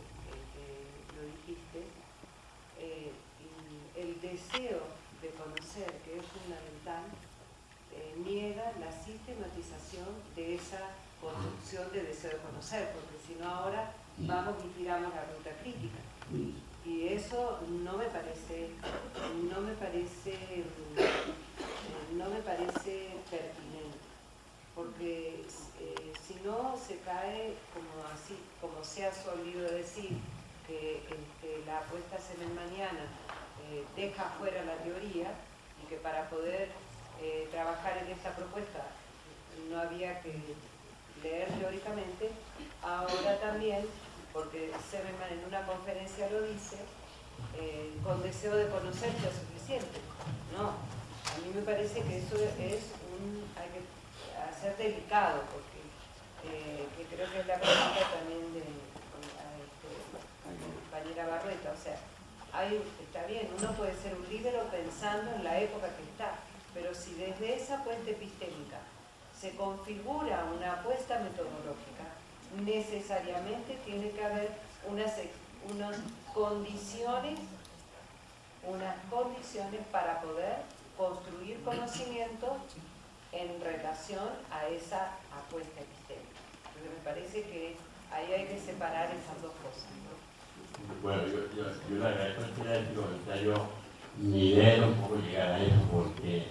lo dijiste, el deseo de conocer, que es fundamental, niega la sistematización de esa construcción de deseo de conocer, porque si no ahora vamos y tiramos la ruta crítica. Y eso no me parece pertinente, porque si no se cae como se ha solido decir, que la apuesta en el mañana deja fuera la teoría y que para poder trabajar en esta propuesta no había que leer teóricamente. Ahora también, porque Semelman en una conferencia lo dice, con deseo de conocer ya es suficiente. No, a mí me parece que eso es hay que hacer delicado, porque que creo que es la pregunta también de la compañera Barrueta. O sea, está bien, uno puede ser un líbero pensando en la época que está, pero si desde esa puente epistémica se configura una apuesta metodológica, necesariamente tiene que haber unas condiciones para poder construir conocimiento en relación a esa apuesta epistémica. Entonces me parece que ahí hay que separar esas dos cosas, ¿no? Bueno, yo le agradezco el comentario. Mi idea era un poco llegar a eso, porque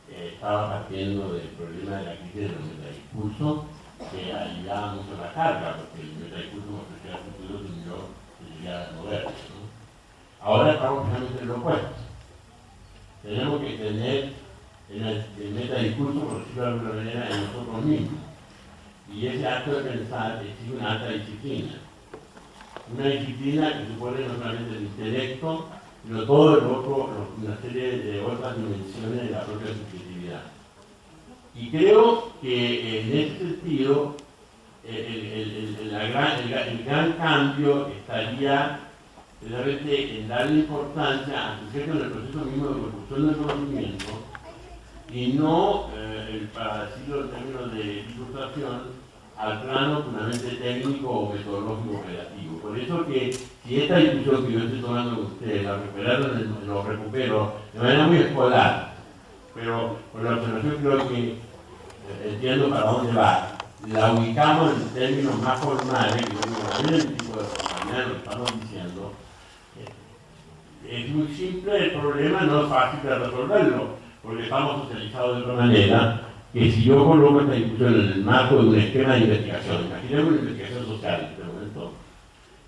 estaba partiendo del problema de la crisis del metadiscurso, que ayudaba mucho a la carga, porque el metadiscurso me ofrecía futuro sin yo llegar a moverse, ¿no? Ahora estamos finalmente en lo opuesto. Tenemos que tener el metadiscurso, por decirlo de alguna manera, en nosotros mismos. Y ese acto de pensar exige una alta disciplina. Una disciplina que supone no solamente el intelecto, sino todo el otro, una serie de otras dimensiones de la propia subjetividad. Y creo que en ese sentido el gran cambio estaría precisamente en darle importancia al sujeto en el proceso mismo de construcción del conocimiento, y no, para decirlo en términos de ilustración, al plano puramente técnico o metodológico relativo. Por eso que si esta discusión que yo estoy tomando con ustedes lo recupero de manera muy escolar, pero con la observación creo que entiendo para dónde va, la ubicamos en términos más formales, que también el tipo de formalidad lo estamos diciendo, es muy simple el problema, no es fácil de resolverlo, porque estamos socializados de otra manera, que si yo coloco esta discusión en el marco de un esquema de investigación, imaginemos una investigación social en este momento,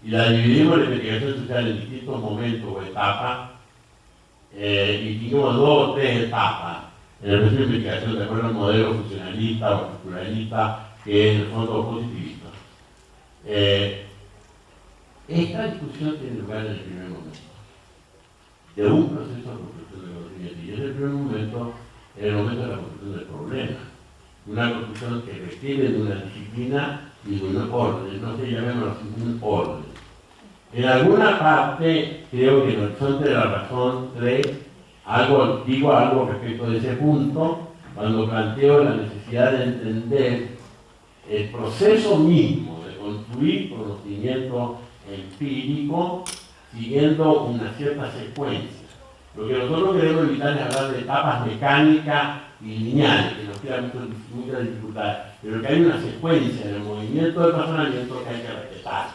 y la dividimos la investigación social en distintos momentos o etapas, y tuvimos 2 o 3 etapas en el proceso de investigación de acuerdo al modelo funcionalista o estructuralista que es en el fondo positivista. Esta discusión tiene lugar en el primer momento de un proceso de construcción de conocimiento, y ese primer momento es el momento de la construcción del problema, una construcción que requiere de una disciplina y de un orden, no se llamémoslo así, un orden. En alguna parte creo que en el horizonte de la razón 3 digo algo respecto de ese punto cuando planteo la necesidad de entender el proceso mismo de construir conocimiento empírico siguiendo una cierta secuencia. Lo que nosotros queremos evitar es hablar de etapas mecánicas y lineales, que nos queda mucha dificultad, pero que hay una secuencia en el movimiento del razonamiento que hay que respetar.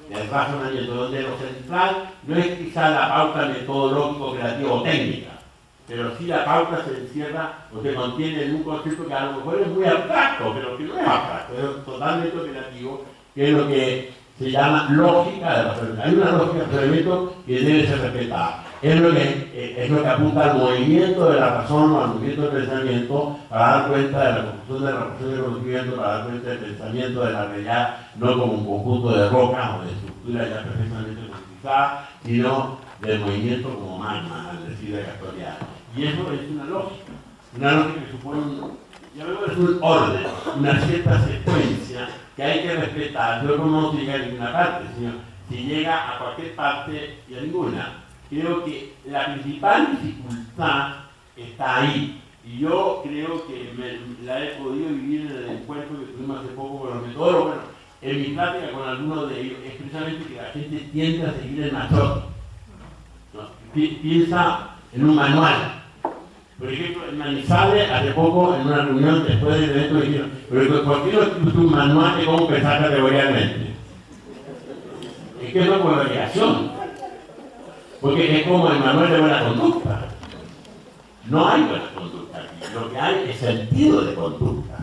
Del razonamiento, donde lo central no es quizá la pauta metodológico-creativa o técnica, pero sí la pauta se encierra o se contiene en un concepto que a lo mejor es muy abstracto, pero que no es abstracto, es totalmente operativo, que es lo que se llama lógica de razonamiento. Hay una lógica de razonamiento que debe ser respetada. Es lo que apunta al movimiento de la razón o al movimiento del pensamiento para dar cuenta de la construcción de la relación de conocimiento, para dar cuenta del pensamiento de la realidad, no como un conjunto de rocas o de estructuras ya perfectamente construidas, sino del movimiento como magma, al decir de Castoriano. Y eso es una lógica que supone un orden, una cierta secuencia que hay que respetar. Yo no llega a ninguna parte, sino si llega a cualquier parte y a ninguna. Creo que la principal dificultad está ahí. Y yo creo que la he podido vivir en el encuentro que tuvimos hace poco con los metodólogos. Bueno, en mi plática con algunos de ellos es precisamente que la gente tiende a seguir el machote, ¿no? Piensa en un manual. Por ejemplo, en Manizales, hace poco, en una reunión después del evento, dijeron, pero ¿por qué no escribiste un manual de cómo pensar categorialmente? Es que no es por obligación, porque es como el manual de buena conducta. No hay buena conducta aquí, lo que hay es sentido de conducta.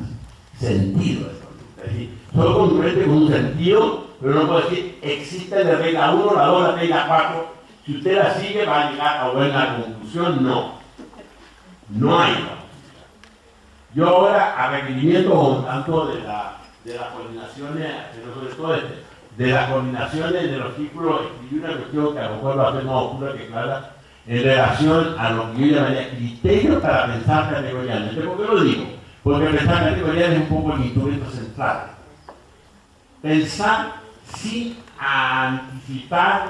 Sentido de conducta. Es decir, solo congruente con un sentido, pero no puedo decir, existe la regla 1, la 2, la 3 y la 4. Si usted la sigue, va a llegar a buena conclusión. No hay una. Yo ahora, a requerimiento tanto de las coordinaciones, pero sobre todo de las coordinaciones de los círculos, escribí una cuestión que a lo mejor va a ser más oscura que clara, en relación a lo que yo llamaría criterios para pensar categorialmente. ¿Por qué lo digo? Porque pensar categorialmente es un poco el instrumento central. Pensar sin anticipar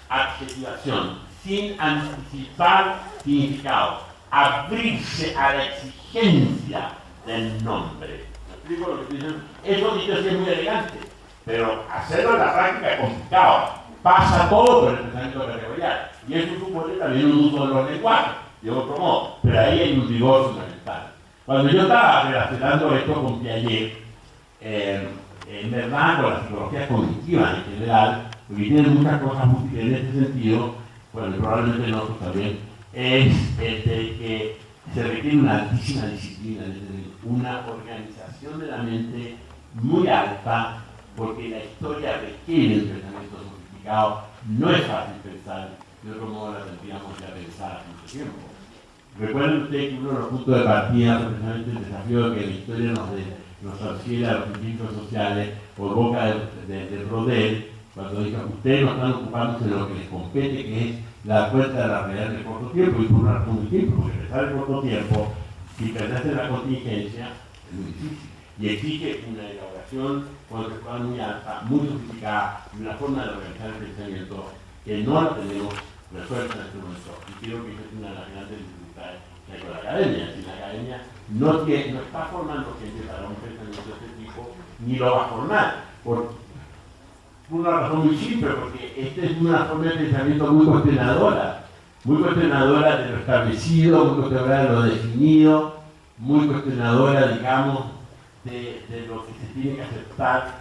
adjetivación, sin anticipar significado. Abrirse a la exigencia del nombre. ¿Me explico lo que estoy diciendo? Eso dicho así es muy elegante, pero hacerlo en la práctica es complicado. Pasa todo por el pensamiento categorial. Y eso supone también un uso de los lenguajes, de otro modo. Pero ahí hay un rigor fundamental. Cuando yo estaba relacionando esto con Piaget, en verdad con la psicología cognitiva en general, porque tiene muchas cosas útiles en este sentido, bueno, probablemente nosotros también, es de que se requiere una altísima disciplina, una organización de la mente muy alta, porque la historia requiere un pensamiento sofisticado. No es fácil pensar, de otro modo la tendríamos ya pensar hace mucho tiempo. Recuerden ustedes que uno de los puntos de partida es precisamente el desafío de que la historia nos transfiere a los principios sociales por boca de Brodel, cuando dijo, ustedes no están ocupándose de lo que les compete, que es la cuenta de la realidad de corto tiempo, y por una razón muy simple, porque pensar en corto tiempo, si perdés la contingencia, es muy difícil. Y exige una elaboración conceptual muy alta, muy sofisticada, y una forma de organizar el pensamiento que no la tenemos resuelta en este momento. Y creo que esa es una de las grandes dificultades que hay con la academia. Si la academia no está formando gente para un pensamiento de este tipo, ni lo va a formar. Por una razón muy simple, porque esta es una forma de pensamiento muy cuestionadora de lo establecido, muy cuestionadora de lo definido, muy cuestionadora, digamos, de lo que se tiene que aceptar.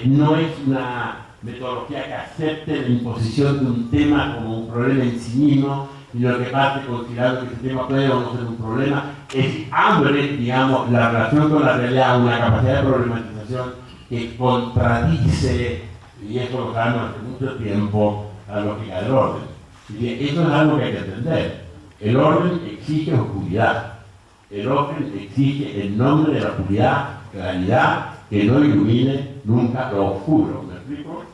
No es una metodología que acepte la imposición de un tema como un problema en sí mismo, sino que parte considerando que ese tema puede o no ser un problema. Es abre, digamos, la relación con la realidad, una capacidad de problematización que contradice, y eso lo sabemos hace mucho tiempo, la lógica del orden. Y eso es algo que hay que entender. El orden exige oscuridad. El orden exige, en nombre de la oscuridad, claridad, que no ilumine nunca lo oscuro. ¿Me explico?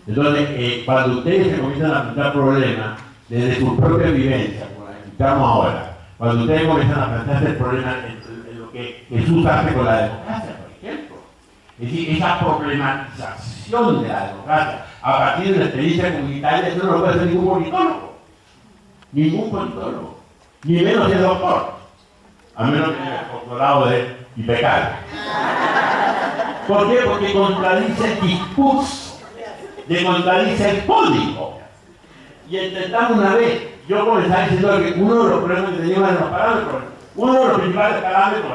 Entonces, cuando ustedes se comienzan a plantear problemas desde su propia vivencia, como la que explicamos ahora, cuando ustedes comienzan a plantearse el problema en lo que Jesús hace con la democracia, por ejemplo, es decir, esa problematización de la democracia a partir de la experiencia comunitaria, eso no lo puede hacer ningún politólogo, ni menos el doctor, a menos que haya doctorado de impecable. ¿Por qué? Porque contradice el discurso, contradice el código. Y intentamos una vez, yo comenzaba diciendo que uno de los problemas que teníamos en los parámetros, uno de los principales parámetros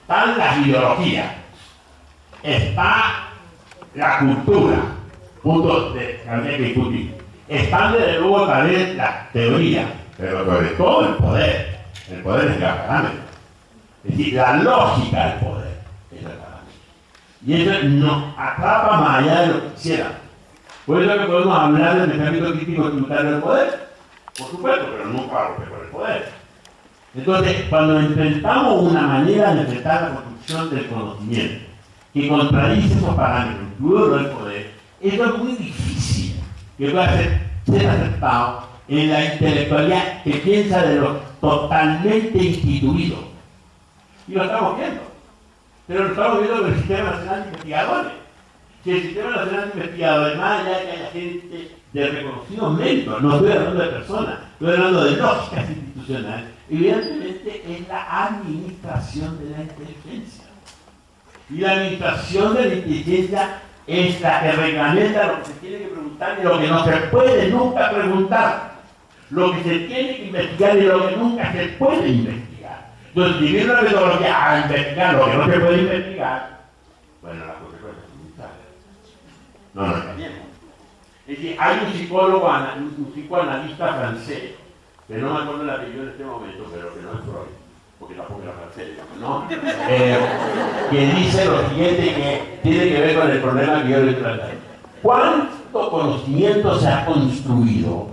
están las ideologías, está la cultura, punto de que habría que discutir, están desde luego también las teorías, pero sobre todo el poder es el gran parámetro, es decir, la lógica del poder es el parámetro, y eso nos atrapa más allá de lo que quisiera. Por eso que podemos hablar del mecanismo crítico tributario del poder, por supuesto, pero nunca respecto del poder. Entonces, cuando enfrentamos una manera de enfrentar la construcción del conocimiento que contradice esos parámetros, incluido el poder, eso es muy difícil que pueda ser aceptado en la intelectualidad que piensa de lo totalmente instituido. Y lo estamos viendo. Pero lo estamos viendo con el Sistema Nacional de Investigadores. Si el Sistema Nacional de Investigadores, más allá de que haya gente de reconocido mérito, no estoy hablando de personas, estoy hablando de lógicas institucionales, evidentemente es la administración de la inteligencia. Y la administración de la inteligencia es la que reglamenta lo que se tiene que preguntar y lo que no se puede nunca preguntar, lo que se tiene que investigar y lo que nunca se puede investigar. Entonces, dividir la metodología a investigar lo que no se puede investigar, bueno, las consecuencias son brutales. No nos engañemos. Es decir, hay un psicólogo, un psicoanalista francés, que no me acuerdo el apellido en este momento, pero que no es Freud, porque tampoco era francés, digamos, ¿no? Que dice lo siguiente, que tiene que ver con el problema que yo le traté. ¿Cuánto conocimiento se ha construido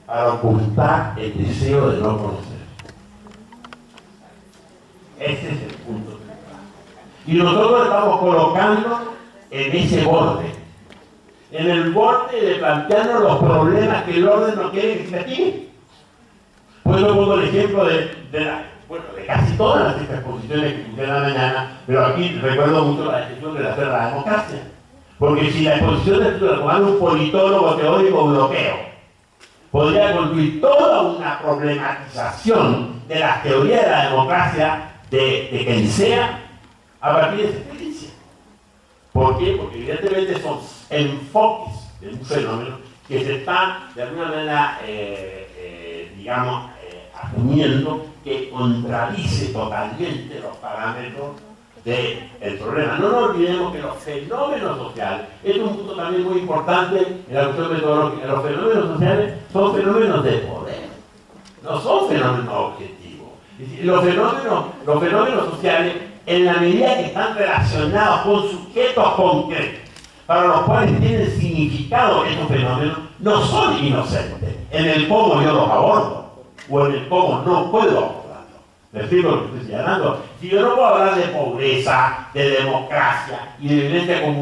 para ocultar el deseo de no conocer? Ese es el punto central. Y nosotros estamos colocando en ese borde, en el borde de plantearnos los problemas que el orden no quiere que se investigue. Pues yo pongo el ejemplo de casi todas las exposiciones que puse en la mañana, pero aquí recuerdo mucho la excepción de hacer la democracia. Porque si la exposición de un politólogo teórico europeo podría construir toda una problematización de las teorías de la democracia de quien sea a partir de esa experiencia. ¿Por qué? Porque evidentemente son enfoques de un fenómeno que se están de alguna manera, asumiendo que contradice totalmente los parámetros del problema. No nos olvidemos que los fenómenos sociales, esto es un punto también muy importante en la cuestión metodológica, los fenómenos sociales son fenómenos de poder, no son fenómenos objetivos. Es decir, los fenómenos sociales, en la medida que están relacionados con sujetos concretos, para los cuales tienen significado esos fenómenos, no son inocentes en el cómo yo los abordo o en el cómo no puedo abordarlo. ¿Me explico lo que estoy señalando? Si yo no puedo hablar de pobreza, de democracia y de violencia como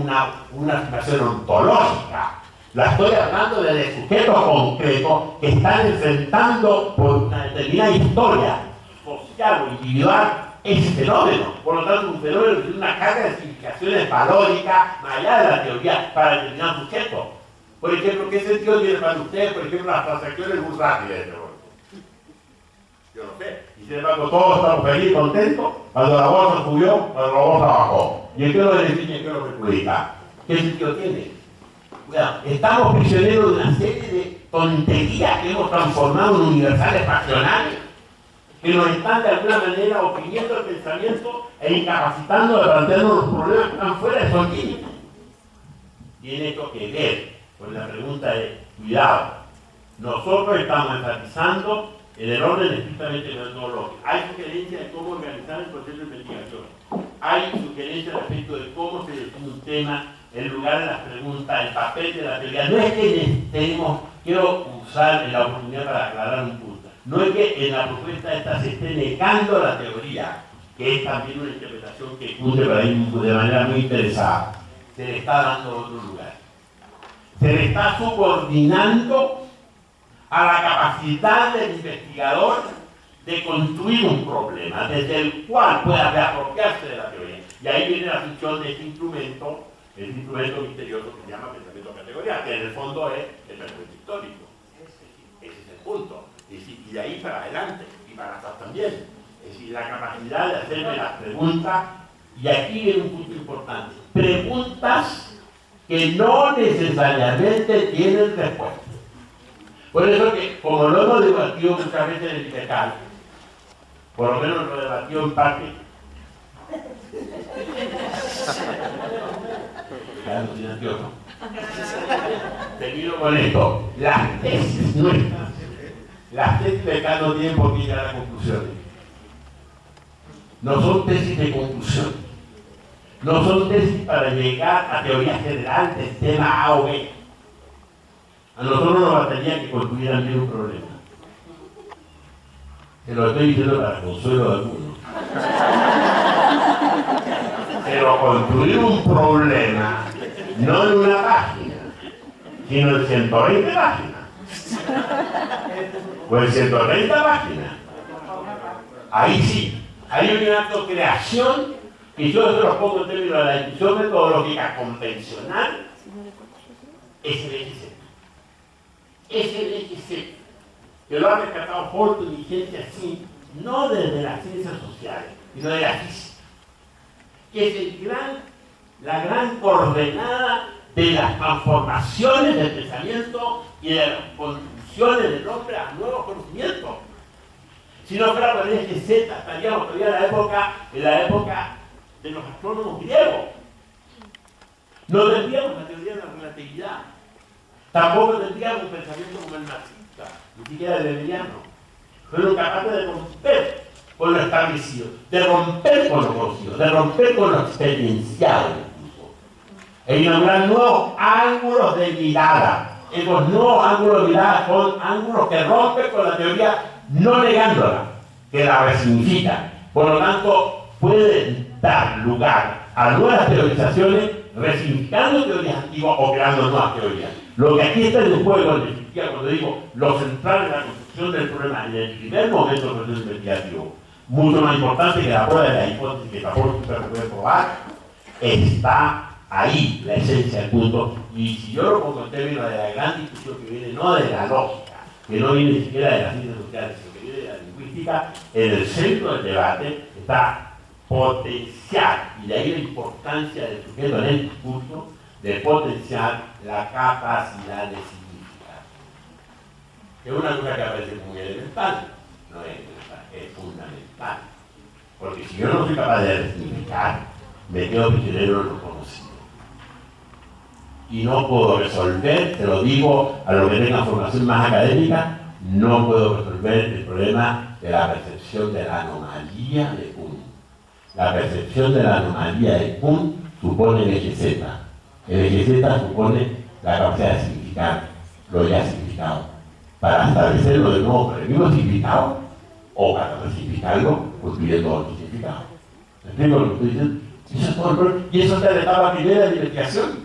una situación ontológica, la estoy hablando de sujetos concretos que están enfrentando por una determinada historia social o individual ese fenómeno. Por lo tanto, un fenómeno que tiene una carga de significaciones valóricas más allá de la teoría para determinar sujetos. Por ejemplo, ¿qué sentido tiene para ustedes, por ejemplo, las transacciones bursátiles de este momento? Yo no sé. Y sin embargo, todos estamos felices, contentos, cuando la bolsa subió, cuando la bolsa bajó. ¿Y en qué lo beneficia y en qué lo perjudica? ¿Qué sentido tiene? Bueno, estamos prisioneros de una serie de tonterías que hemos transformado en universales pasionales, que nos están de alguna manera oprimiendo el pensamiento e incapacitando de plantearnos los problemas que están fuera de su límites. Tiene esto que ver con la pregunta de cuidado. Nosotros estamos enfatizando en el orden estrictamente metodológico. Hay sugerencias de cómo organizar el proceso de investigación. Hay sugerencias respecto de cómo se define un tema, el lugar de las preguntas, el papel de la teoría. No es que necesitemos quiero usar la oportunidad para aclarar un punto. No es que en la propuesta esta se esté negando la teoría, que es también una interpretación que cunde para ir de manera muy interesada. Se le está dando otro lugar. Se le está subordinando a la capacidad del investigador de construir un problema, desde el cual pueda reapropiarse de la teoría. Y ahí viene la función de este instrumento misterioso que se llama pensamiento categorial, que en el fondo es el pensamiento histórico. Ese es el punto. Y de ahí para adelante, y para atrás también. Es decir, la capacidad de hacerme las preguntas, y aquí viene un punto importante. Preguntas que no necesariamente tienen respuesta. Por eso que, como lo hemos debatido muchas veces en el IPECAL, por lo menos lo debatió en parte, termino con esto, las tesis nuestras, las tesis de acá no tienen por qué llegar a conclusiones. No son tesis de conclusión. No son tesis para llegar a teoría general del tema A o B. A nosotros nos bastaría que construyeran bien un problema. Se lo estoy diciendo para consuelo de algunos. Pero construir un problema no en una página, sino en 120 páginas. O en 130 páginas. Ahí sí. Hay una autocreación que yo se los pongo en términos de la discusión metodológica convencional. Es el eje C. Es el eje C. Que lo ha rescatado Horton y gente así, no desde las ciencias sociales, sino de la física. Que es la gran coordenada de las transformaciones del pensamiento y de las contribuciones del hombre a nuevos conocimientos. Si no fuera por el eje Z, estaríamos todavía en la época de los astrónomos griegos. No tendríamos la teoría de la relatividad. Tampoco tendríamos un pensamiento como el marxista, ni siquiera el hegeliano. Fueron capaces de romper con lo establecido, de romper con lo conocido, de romper con lo experienciado incluso. E inaugurar nuevos ángulos de mirada. Esos nuevos ángulos de mirada son ángulos que rompen con la teoría, no negándola, que la resignifica. Por lo tanto, pueden dar lugar a nuevas teorizaciones, resignificando teorías antiguas o creando nuevas teorías. Lo que aquí está en juego, en definitiva, cuando digo lo central en la construcción del problema en el primer momento del proceso investigativo, mucho más importante que la prueba de la hipótesis que tampoco se puede probar, está ahí la esencia del punto. Y si yo lo pongo en términos de la gran discusión que viene, no de la lógica, que no viene ni siquiera de las ciencias sociales, sino que viene de la lingüística, en el centro del debate está potenciar, y de ahí la importancia del sujeto en el discurso, de potenciar la capacidad de significar. Es una cosa que parece muy elemental, no es elemental, es fundamental. Porque si yo no soy capaz de significar, me quedo prisionero en lo conocido. Y no puedo resolver, te lo digo a los que tengan formación más académica, no puedo resolver el problema de la percepción de la anomalía de Kuhn. La percepción de la anomalía de Kuhn supone el eje Z. El eje Z supone la capacidad de significar lo ya significado, para establecerlo de nuevo con el mismo significado o para resignificarlo construyendo otro significado. ¿Me explico lo que estoy diciendo? Eso es todo el problema. Y eso está en la etapa primera de investigación.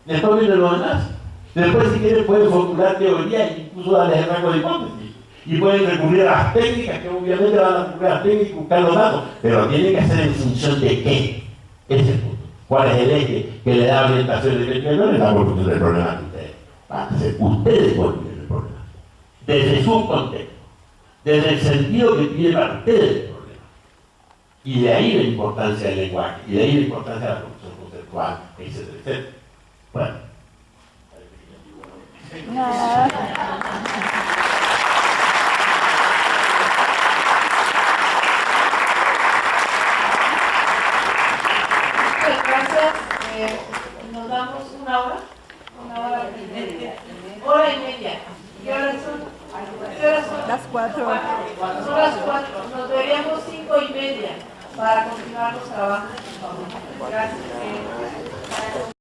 Después viene lo demás. Después, si quieren, pueden formular teorías e incluso darles el rango de hipótesis. Y pueden recurrir a las técnicas, que obviamente van a recurrir a las técnicas y buscar los datos, pero tienen que hacer en función de qué. Ese es el punto. ¿Cuál es el eje que le da orientación de investigación? Es la construcción del problema que ustedes van a hacer. Ustedes construyen el problema. Desde su contexto. Desde el sentido que tiene para ustedes el problema. Y de ahí la importancia del lenguaje. Y de ahí la importancia de la construcción conceptual, etcétera, etcétera. Bueno. Gracias. Nos damos una hora y media. ¿Qué horas son? Las 4. Son las 4. Nos veríamos 5:30 para continuar los trabajos. Gracias.